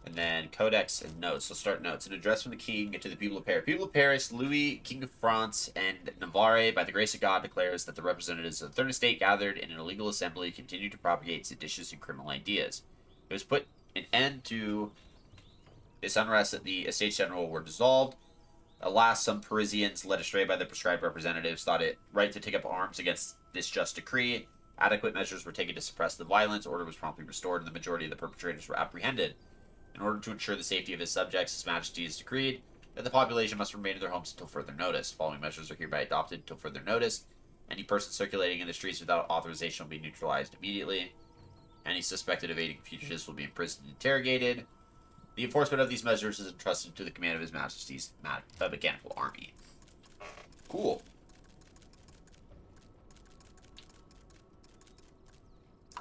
And then codex and notes. Let's start notes. An address from the king to the people of Paris. People of Paris, Louis, king of France, and Navarre, by the grace of God, declares that the representatives of the Third Estate gathered in an illegal assembly continue to propagate seditious and criminal ideas. It was put an end to this unrest that the Estates General were dissolved. Alas, some Parisians, led astray by the prescribed representatives, thought it right to take up arms against this just decree. Adequate measures were taken to suppress the violence. Order was promptly restored, and the majority of the perpetrators were apprehended. In order to ensure the safety of his subjects, His Majesty has decreed that the population must remain in their homes until further notice. Following measures are hereby adopted until further notice. Any person circulating in the streets without authorization will be neutralized immediately. Any suspected evading fugitives will be imprisoned and interrogated. The enforcement of these measures is entrusted to the command of His Majesty's mechanical army. Cool.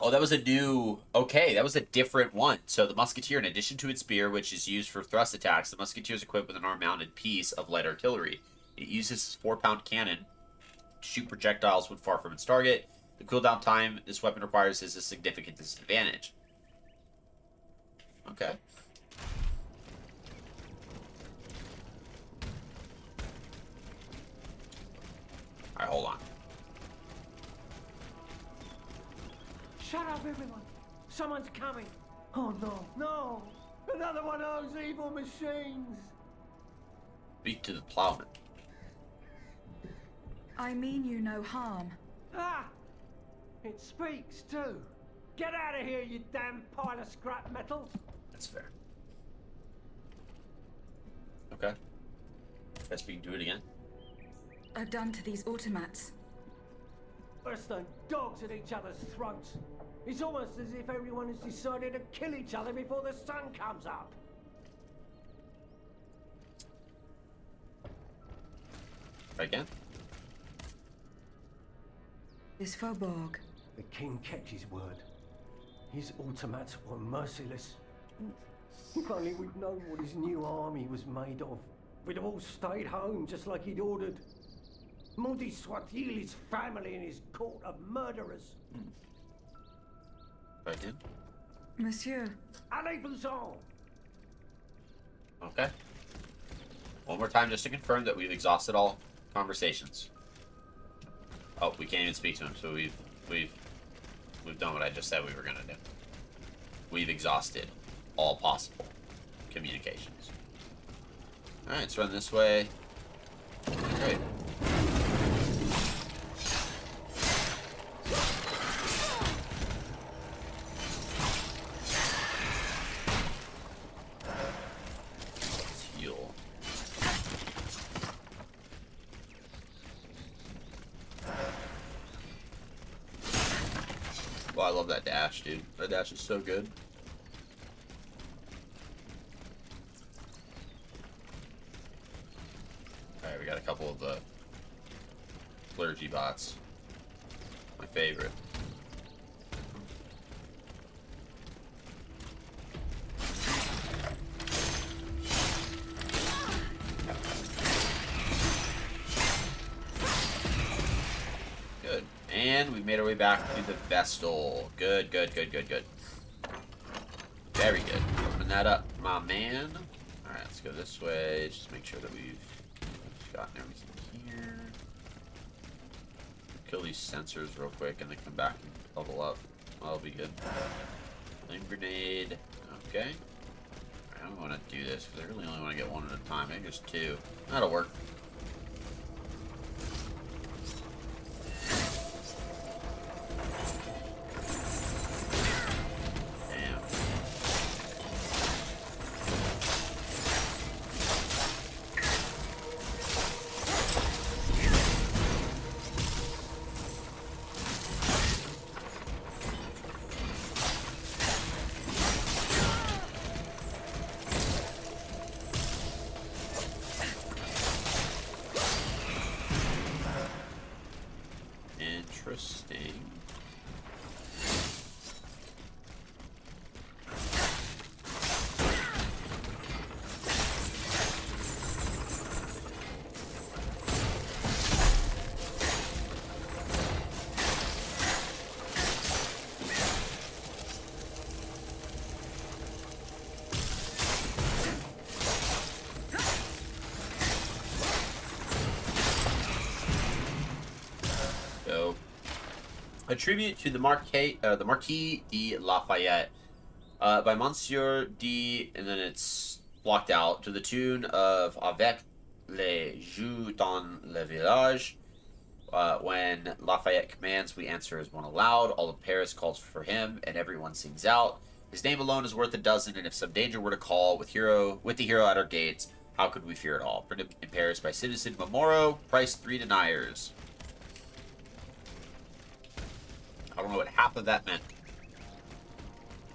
Oh, that was a new... Okay, that was a different one. So the musketeer, in addition to its spear, which is used for thrust attacks, the musketeer is equipped with an arm-mounted piece of light artillery. It uses a 4-pound cannon to shoot projectiles when far from its target. The cooldown time this weapon requires is a significant disadvantage. Okay. Alright, hold on. Shut up, everyone. Someone's coming. Oh, no, no. Another one of those evil machines. Speak to the plowman. I mean you no harm. Ah! It speaks, too. Get out of here, you damn pile of scrap metal. That's fair. Okay. Guess we can do it again. Are done to these automats. Worse than dogs at each other's throats. It's almost as if everyone has decided to kill each other before the sun comes up. Again? This Faubourg. The king kept his word. His automats were merciless. If only we'd known what his new army was made of. We'd have all stayed home just like he'd ordered. Monty Swatil, his family, and his court of murderers. Again? Monsieur. Allez-vous-en! Okay. One more time just to confirm that we've exhausted all conversations. Oh, we can't even speak to him, so we've done what I just said we were gonna do. We've exhausted all possible communications. Alright, let's run this way. Great. Let's heal. Oh, I love that dash, dude. That dash is so good. Alright, we got a couple of the clergy bots. My favorite. And we've made our way back to the Vestal. Good, good, good, good, good. Very good. Open that up, my man. Alright, let's go this way. Just make sure that we've gotten everything here. Kill these sensors real quick and then come back and level up. That'll be good. Flame grenade. Okay. I don't want to do this because I really only want to get one at a time. Maybe just two. That'll work. Damn. Interesting. So, a tribute to the Marquis de Lafayette by Monsieur D, and then it's blocked out to the tune of Avec les jeux dans le village. When Lafayette commands, we answer as one aloud. All of Paris calls for him, and everyone sings out. His name alone is worth a dozen, and if some danger were to call with the hero at our gates, how could we fear it all? Printed in Paris by Citizen Memoro, price 3 deniers. I don't know what half of that meant.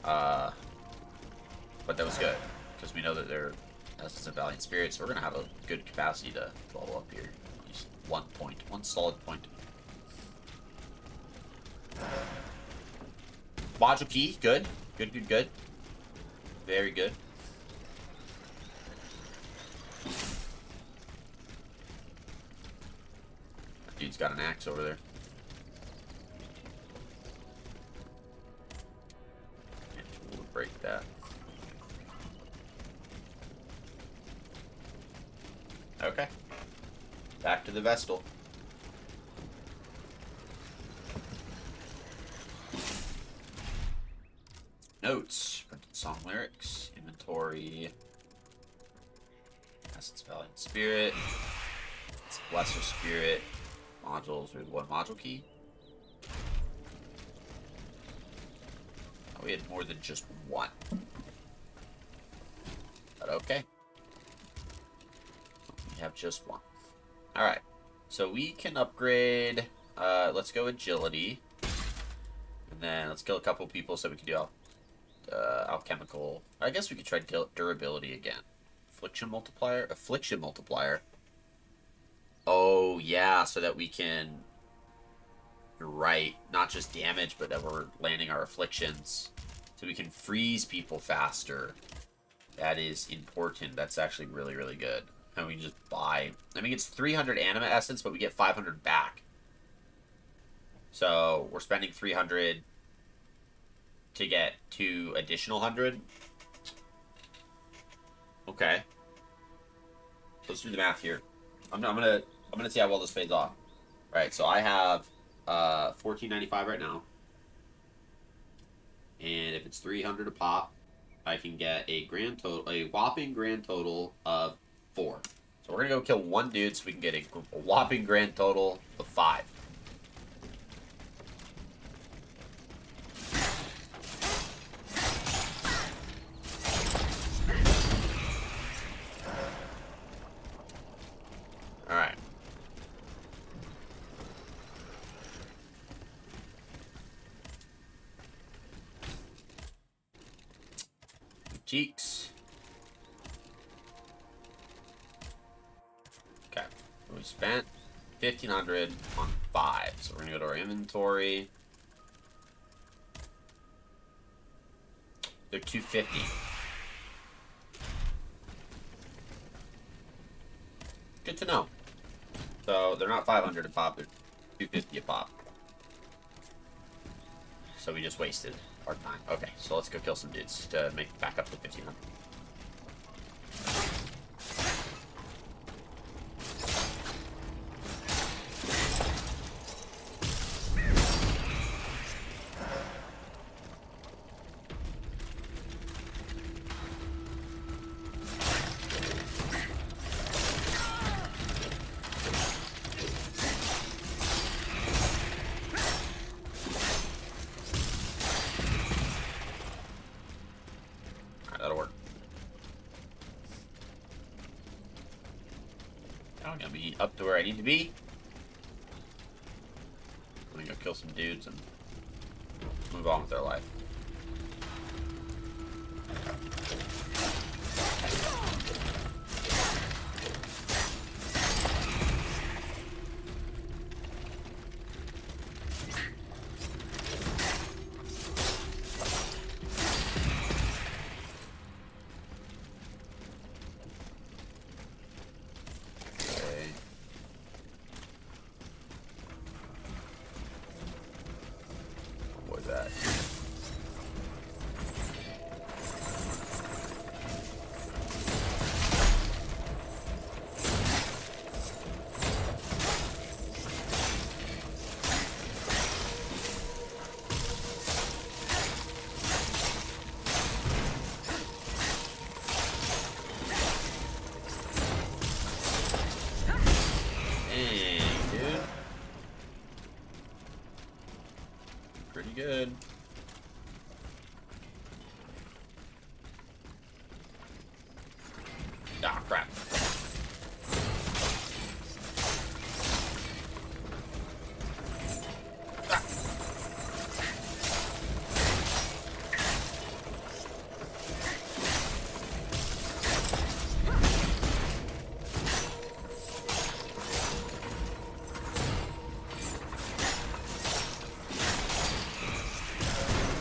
But that was good. Because we know that they're Essence of Valiant Spirits. So we're going to have a good capacity to level up here. At least 1 point. 1 solid point. Module key. Good. Good, good, good. Very good. That dude's got an axe over there. Break that. Okay. Back to the Vestal. Notes. Printed song lyrics. Inventory. Essence Valiant Spirit. It's Lesser Spirit. Modules. We have 1 module key. We had more than just 1. But okay. We have just 1. Alright. So we can upgrade. Let's go agility. And then let's kill a couple people so we can do alchemical. I guess we could try durability again. Affliction multiplier. Oh, yeah. So that we can... You're right. Not just damage, but that we're landing our afflictions. So we can freeze people faster. That is important. That's actually really, really good. And we can just buy... I mean, it's 300 anima essence, but we get 500 back. So we're spending 300 to get 2 additional 100. Okay. Let's do the math here. I'm gonna see how well this pays off. All right, so I have... $14.95 right now, and if it's 300 a pop, I can get a whopping grand total of 4. So we're gonna go kill 1 dude so we can get a whopping grand total of 5. All right. Cheeks. Okay. We spent 1,500 on 5. So we're gonna go to our inventory. They're 250. Good to know. So they're not 500 a pop, they're 250 a pop. So we just wasted our time. Okay, so let's go kill some dudes to make back up to 1500. That'll work. Now I'm gonna be up to where I need to be. I'm gonna go kill some dudes and move on with their life. Pretty good. Ah, crap. Ah.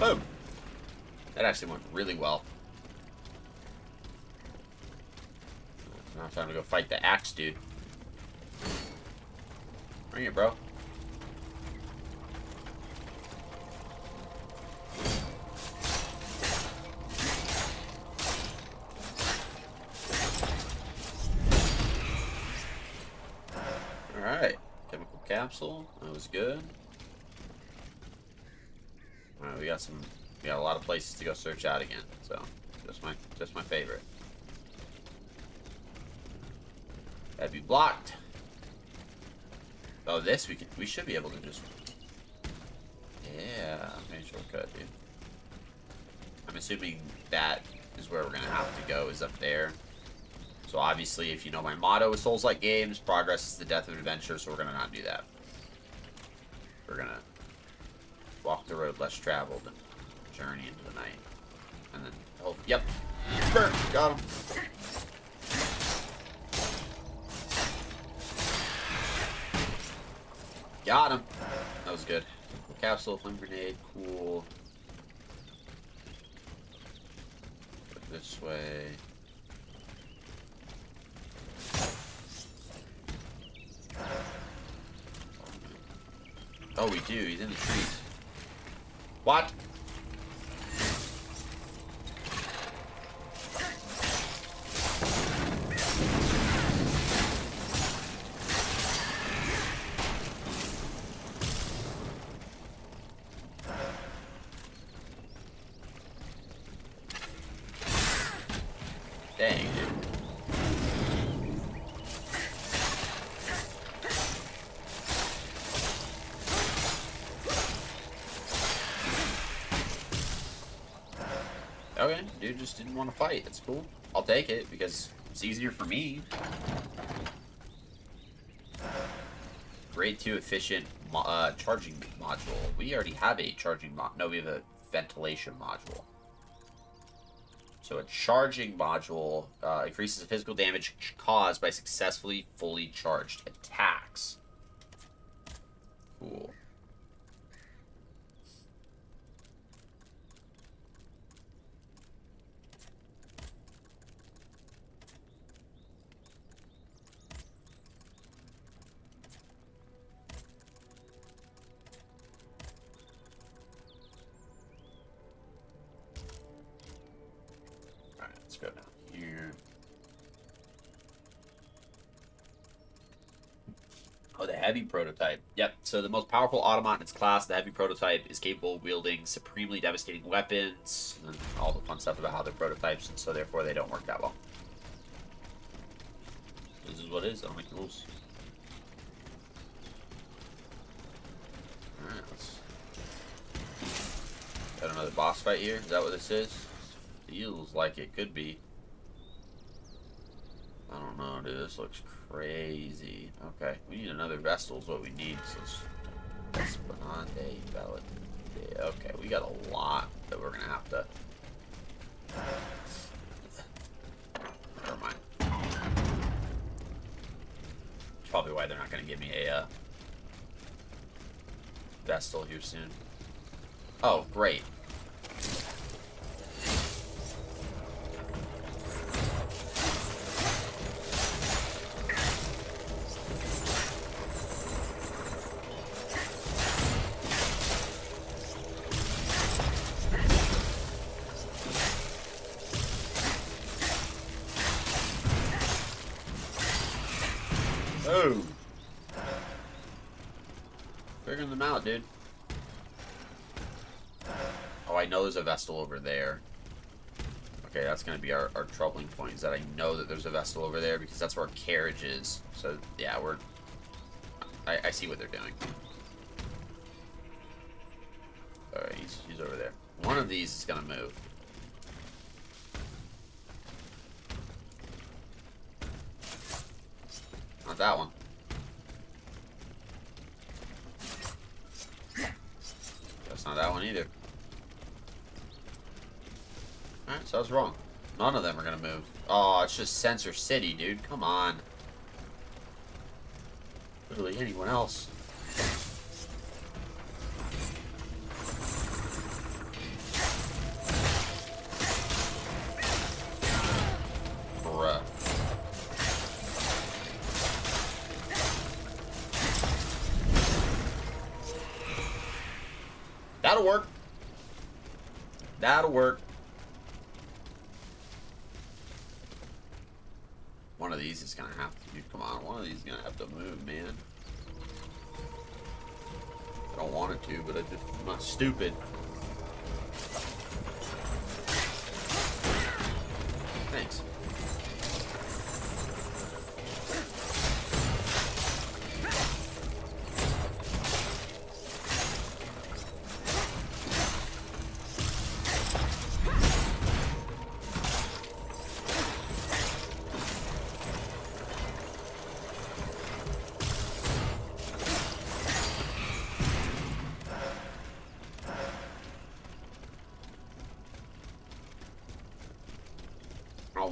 Boom. That actually went really well. Now time to go fight the axe dude. Bring it, bro. Alright. Chemical capsule. That was good. Alright, we got a lot of places to go search out again, so just my favorite. That'd be blocked. Oh, this we should be able to just. Yeah, made shortcut, dude. I'm assuming that is where we're gonna have to go, is up there. So obviously, if you know my motto with Souls-like games, progress is the death of adventure, so we're gonna not do that. We're gonna walk the road less traveled and journey into the night. And then, oh, yep. Burn! Got him. Got him. That was good. Capsule, flame grenade, cool. Look this way. Oh, we do. He's in the trees. What? Dang, dude. Okay, dude just didn't want to fight. That's cool. I'll take it because it's easier for me. Grade 2 efficient charging module. We already have a charging mod. No, we have a ventilation module. So a charging module increases the physical damage caused by successfully fully charged attacks. Cool. go down here. Oh, the heavy prototype. Yep, so the most powerful automaton in its class, the heavy prototype, is capable of wielding supremely devastating weapons, and all the fun stuff about how they're prototypes, and so therefore they don't work that well. This is what it is, I don't make the rules. Alright, let's... Got another boss fight here, is that what this is? Feels like it could be. I don't know, dude. This looks crazy. Okay, we need another Vestal is what we need. So let's Esplanade, Valid. Okay, we got a lot that we're gonna have to. Never mind. That's probably why they're not gonna give me a Vestal here soon. Oh, great. Oh! Figuring them out, dude. Oh, I know there's a Vestal over there. Okay, that's going to be our troubling point, is that I know that there's a Vestal over there because that's where our carriage is. So, yeah, I see what they're doing. Alright, he's over there. One of these is going to move. Not that one. That's not that one either. Alright, so I was wrong. None of them are gonna move. Oh, it's just Sensor City, dude. Come on. Literally anyone else. Bruh. That'll work. That'll work. One of these is gonna have to, dude, come on, one of these is gonna have to move, man. I don't want it to, but I'm not stupid. Thanks.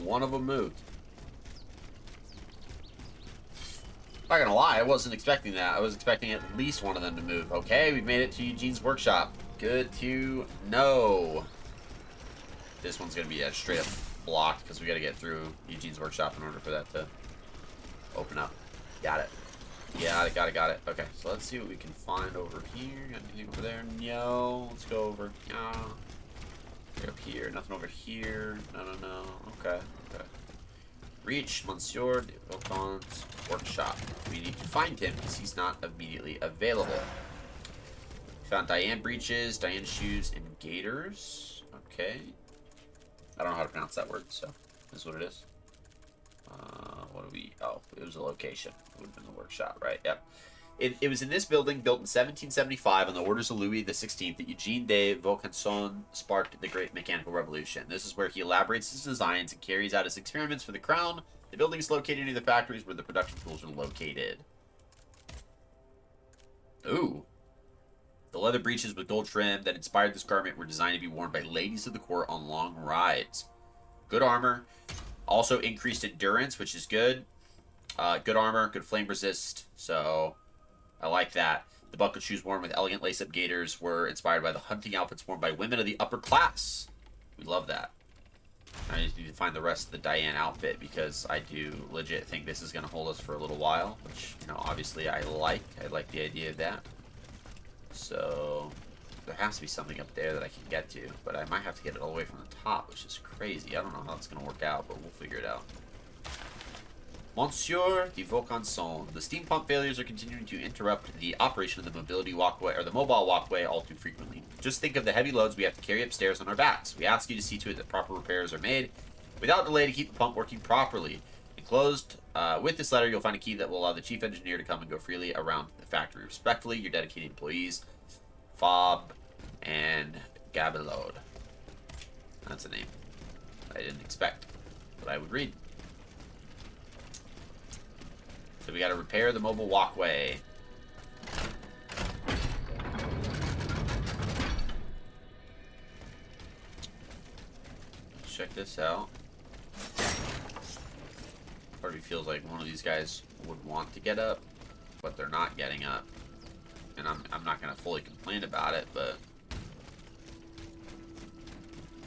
One of them moved. Not gonna lie, I wasn't expecting that. I was expecting at least one of them to move. Okay, we've made it to Eugene's workshop. Good to know. This one's gonna be straight up blocked because we gotta get through Eugene's workshop in order for that to open up. Got it. Got it. Got it. Okay, so let's see what we can find over here. Got anything over there? No. Let's go over. Up here. Nothing over here. No. Okay. Reach Monsieur de Vilcon's workshop. We need to find him because he's not immediately available. Found Diane breeches, Diane shoes, and gaiters. Okay. I don't know how to pronounce that word, so this is what it is. What do we... Oh, it was a location. It would have been the workshop, right? Yep. It was in this building, built in 1775 on the orders of Louis XVI, that Eugene de Vaucanson sparked the Great Mechanical Revolution. This is where he elaborates his designs and carries out his experiments for the crown. The building is located near the factories where the production tools are located. Ooh. The leather breeches with gold trim that inspired this garment were designed to be worn by ladies of the court on long rides. Good armor. Also increased endurance, which is good. Good armor, good flame resist, so... I like that. The buckled shoes worn with elegant lace-up gaiters were inspired by the hunting outfits worn by women of the upper class. We love that. I just need to find the rest of the Diane outfit because I do legit think this is going to hold us for a little while, which, you know, obviously I like. I like the idea of that. So, there has to be something up there that I can get to, but I might have to get it all the way from the top, which is crazy. I don't know how it's going to work out, but we'll figure it out. Monsieur de Vaucanson. The steam pump failures are continuing to interrupt the operation of the mobility walkway, or the mobile walkway, all too frequently. Just think of the heavy loads we have to carry upstairs on our backs. We ask you to see to it that proper repairs are made without delay to keep the pump working properly. Enclosed with this letter, you'll find a key that will allow the chief engineer to come and go freely around the factory. Respectfully, your dedicated employees, Fob and Gabelode. That's a name I didn't expect, but I would read. So we got to repair the mobile walkway. Let's check this out. Part of me feels like one of these guys would want to get up, but they're not getting up. And I'm not going to fully complain about it, but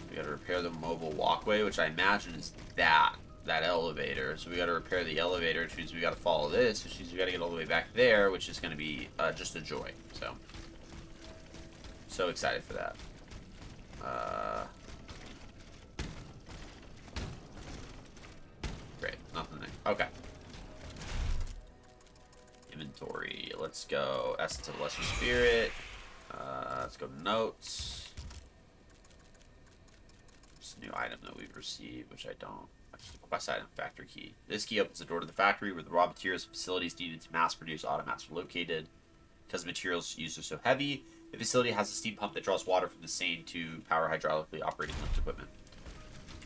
we got to repair the mobile walkway, which I imagine is that elevator. So we got to repair the elevator, which means we got to follow this, which means we got to get all the way back there, which is going to be just a joy. So excited for that. Great, nothing there. Okay. Inventory. Let's go Essence of Lesser Spirit. Let's go Notes. This new item that we've received, which I don't. Quest item, factory key. This key opens the door to the factory where the raw materials and facilities needed to mass produce automats are located. Because the materials used are so heavy, the facility has a steam pump that draws water from the Seine to power hydraulically operating lift equipment.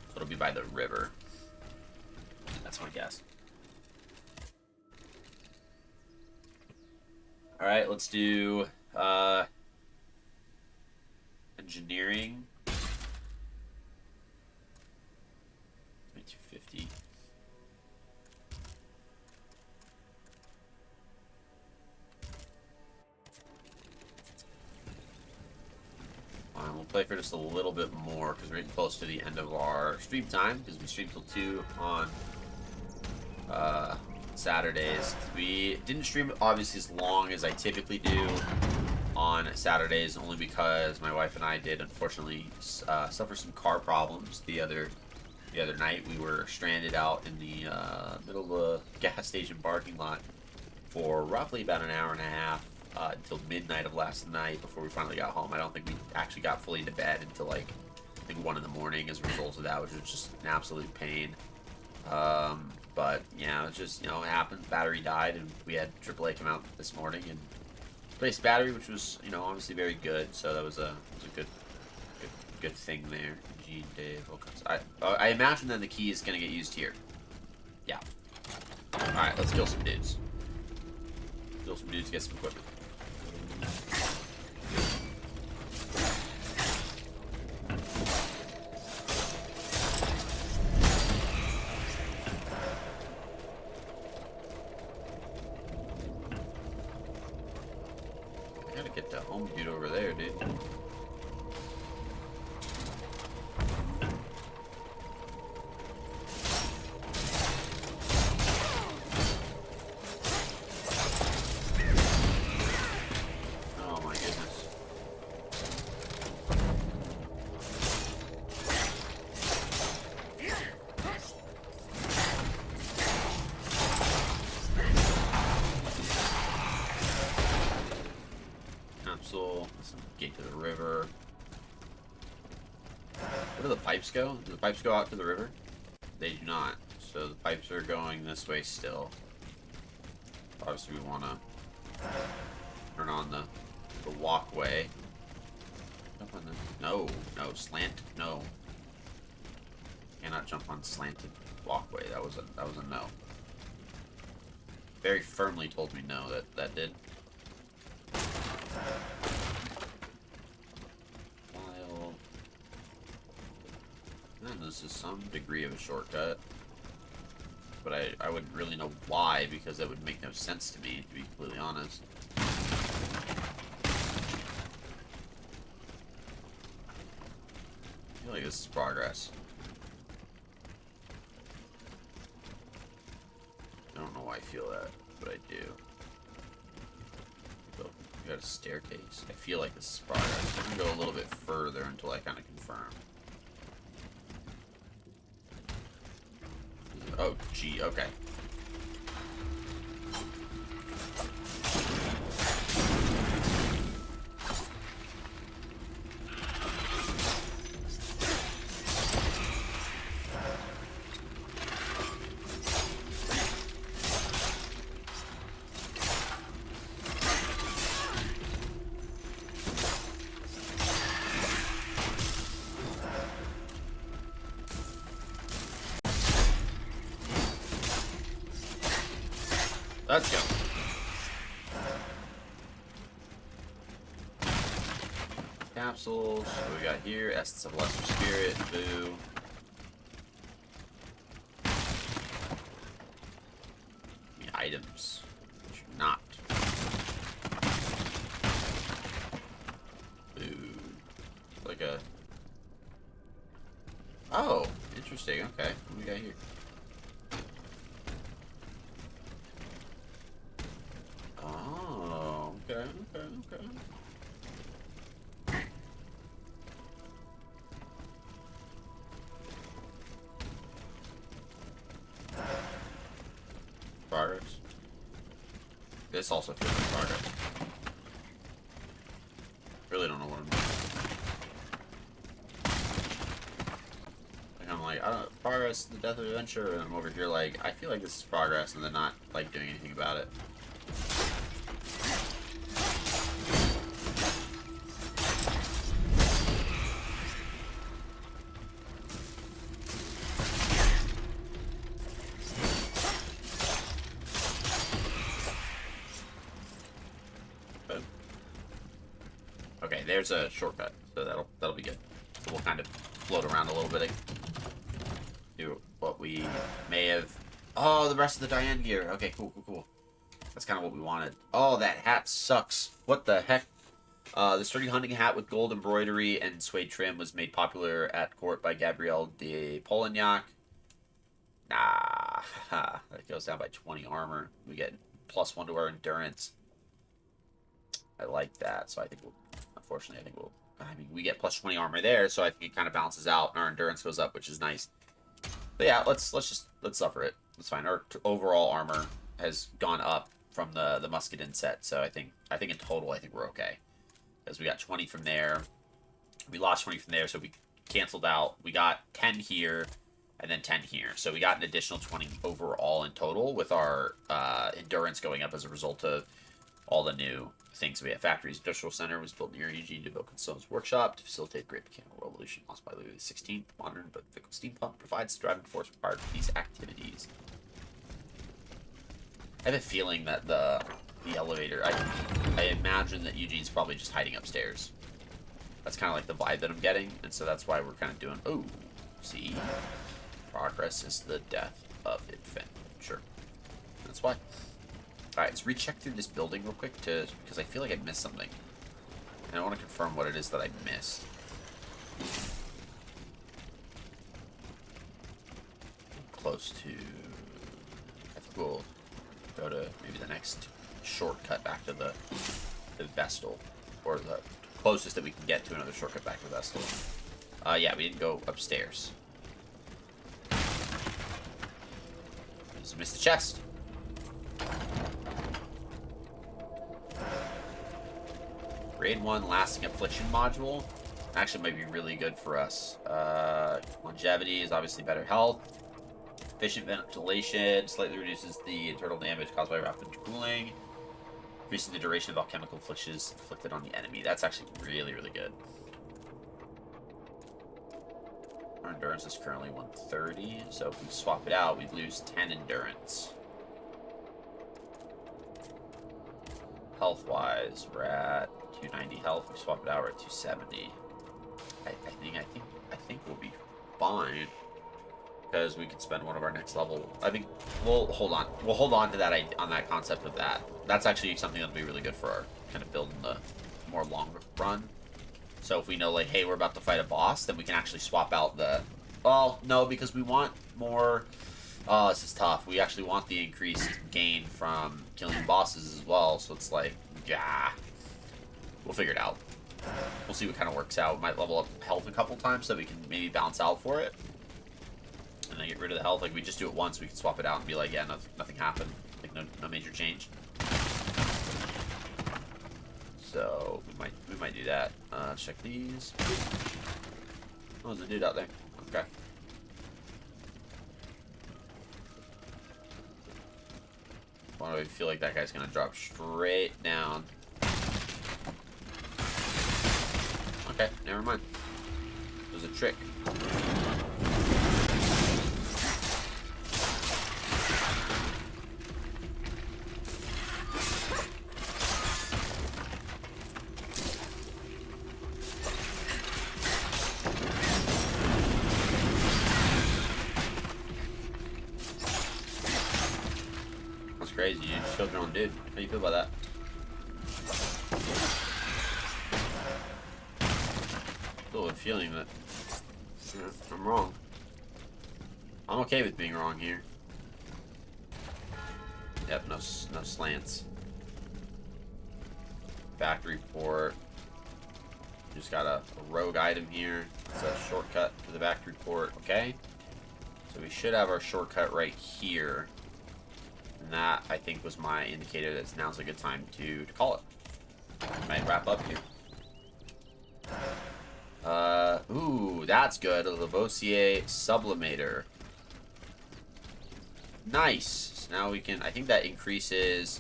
So it'll be by the river. That's my guess. Alright, let's do engineering. 250. We'll play for just a little bit more because we're getting close to the end of our stream time, because we stream till 2 on Saturdays. We didn't stream obviously as long as I typically do on Saturdays, only because my wife and I did unfortunately suffer some car problems the other night. We were stranded out in the middle of a gas station parking lot for roughly about an hour and a half until midnight of last night before we finally got home. I don't think we actually got fully to bed until like I think 1 in the morning as a result of that, which was just an absolute pain. But yeah, it's just, you know, it happened. Battery died, and we had AAA come out this morning and replace battery, which was, you know, obviously very good. So that was a good thing there. I imagine then the key is gonna get used here. Yeah. All right, let's kill some dudes. Kill some dudes, get some equipment. I gotta get the home dude over there, dude. Gate to the river. Where do the pipes go? Do the pipes go out to the river? They do not. So the pipes are going this way still. Obviously we want to turn on the walkway. Jump on the, no, slant, no. Cannot jump on slanted walkway. That was a no. Very firmly told me no. That did. And this is some degree of a shortcut, but I wouldn't really know why, because that would make no sense to me, to be completely honest. I feel like this is progress. I don't know why I feel that, but I do. So, We got a staircase. I feel like this is progress. I'm gonna go a little bit further until I kind of confirm. Oh, gee, okay. Let's go. Capsules. What we got here? Essence of Lesser Spirit. Boo. I mean, items. Which are not. Boo. Like a. Oh, interesting. Okay. What do we got here? Oh, okay. Progress. This also feels like progress. Really don't know what I'm doing. Like I'm like, I don't progress, the death of adventure, and I'm over here like, I feel like this is progress, and then not like doing anything about it. Okay, there's a shortcut, so that'll be good. So we'll kind of float around a little bit. Do what we may have. Oh, the rest of the Diane gear. Okay, cool. That's kind of what we wanted. Oh, that hat sucks. What the heck? The sturdy hunting hat with gold embroidery and suede trim was made popular at court by Gabrielle de Polignac. Nah, that goes down by 20 armor. We get +1 to our endurance. I like that, so I think we'll. Unfortunately, I mean, we get +20 armor there, so I think it kind of balances out, and our endurance goes up, which is nice. But yeah, let's suffer it. It's fine. Our overall armor has gone up from the Muscadin set, so I think in total, I think we're okay. Because we got 20 from there, we lost 20 from there, so we canceled out. We got 10 here, and then 10 here, so we got an additional 20 overall in total, with our endurance going up as a result of all the new things. We have Factory's Industrial Center was built near Eugene de Vaucansone's workshop to facilitate great mechanical revolution lost by Louis XVI. The modern but fickle steam pump provides the driving force required for these activities. I have a feeling that the elevator, I imagine that Eugene's probably just hiding upstairs. That's kind of like the vibe that I'm getting, and so that's why we're kind of doing, oh, see? Progress is the death of adventure. That's why. Alright, let's recheck through this building real quick because I feel like I missed something. And I want to confirm what it is that I missed. Close to... I think we'll go to maybe the next shortcut back to the Vestal. Or the closest that we can get to another shortcut back to the Vestal. Yeah, we didn't go upstairs. Just missed the chest. Grade 1 lasting affliction module actually might be really good for us. Longevity is obviously better health. Efficient ventilation slightly reduces the internal damage caused by rapid cooling. Increasing the duration of alchemical afflictions inflicted on the enemy. That's actually really good. Our endurance is currently 130, so if we swap it out, we'd lose 10 endurance. Health-wise, we're at 290 health. We swap it out, we're at 270. I think we'll be fine because we could spend one of our next level. I think we'll hold on. We'll hold on to that on that concept of that. That's actually something that'll be really good for our kind of building the more long run. So if we know like, hey, we're about to fight a boss, then we can actually swap out the. Well, no, because we want more. Oh, this is tough. We actually want the increased gain from killing bosses as well. So it's like, yeah. We'll figure it out. We'll see what kind of works out. We might level up health a couple times so we can maybe bounce out for it. And then get rid of the health. Like, we just do it once, we can swap it out and be like, yeah, nothing happened. Like, no major change. So, we might do that. Check these. Oh, there's a dude out there. Okay. Why do I feel like that guy's gonna drop straight down? Okay, never mind. It was a trick. That's crazy. You just killed your own dude. How do you feel about that? Still a feeling that I'm wrong. I'm okay with being wrong here. Yep, no slants. Factory port. Just got a rogue item here. It's a shortcut to the factory port. Okay. So we should have our shortcut right here. And that, I think, was my indicator that now's a good time to call it. Might wrap up here. Ooh, that's good. A Lavoisier sublimator. Nice. So now we can, I think that increases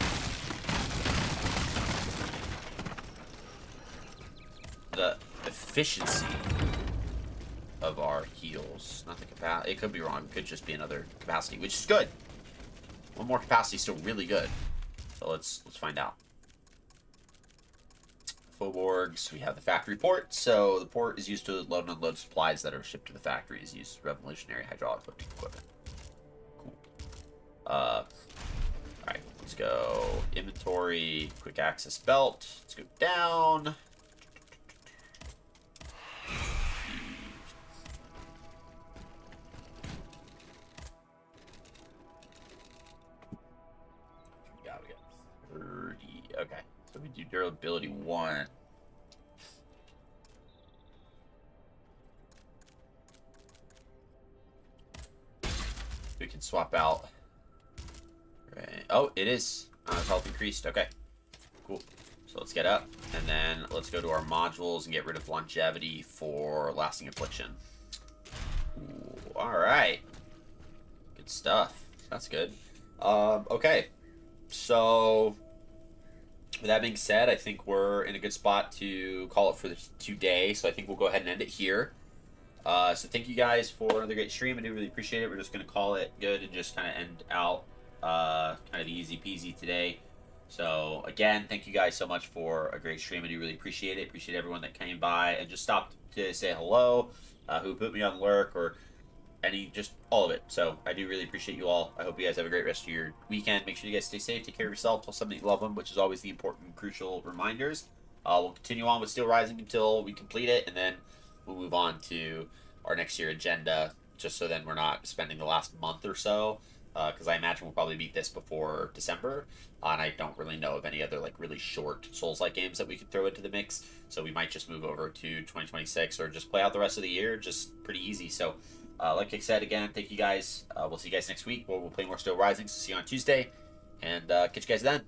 the efficiency of our heals. Not the capacity. It could be wrong. It could just be another capacity, which is good. One more capacity is still really good. So let's find out. Faubourgs, we have the factory port. So the port is used to load and unload supplies that are shipped to the factories. Use revolutionary hydraulic lifting equipment. Cool. Alright, let's go. Inventory, quick access belt. Let's go down. We got 30. Okay. So we do durability 1. We can swap out. Right. Oh, it is. Health increased. Okay. Cool. So let's get up. And then let's go to our modules and get rid of longevity for lasting affliction. Ooh, alright. Good stuff. That's good. Okay. So with that being said, I think we're in a good spot to call it for today. So I think we'll go ahead and end it here. So thank you guys for another great stream. I do really appreciate it. We're just going to call it good and just kind of end out kind of easy peasy today. So again, thank you guys so much for a great stream. I do really appreciate it. Appreciate everyone that came by and just stopped to say hello, who put me on lurk or just all of it. So I do really appreciate you all. I hope you guys have a great rest of your weekend. Make sure you guys stay safe, take care of yourself, tell somebody you love them, which is always the important, crucial reminders. We'll continue on with Steel Rising until we complete it, and then we'll move on to our next year agenda, just so then we're not spending the last month or so, because I imagine we'll probably beat this before December, and I don't really know of any other like really short Souls-like games that we could throw into the mix, so we might just move over to 2026 or just play out the rest of the year, just pretty easy. So like I said, again, thank you guys. We'll see you guys next week where we'll play more Steel Rising, so see you on Tuesday, and catch you guys then.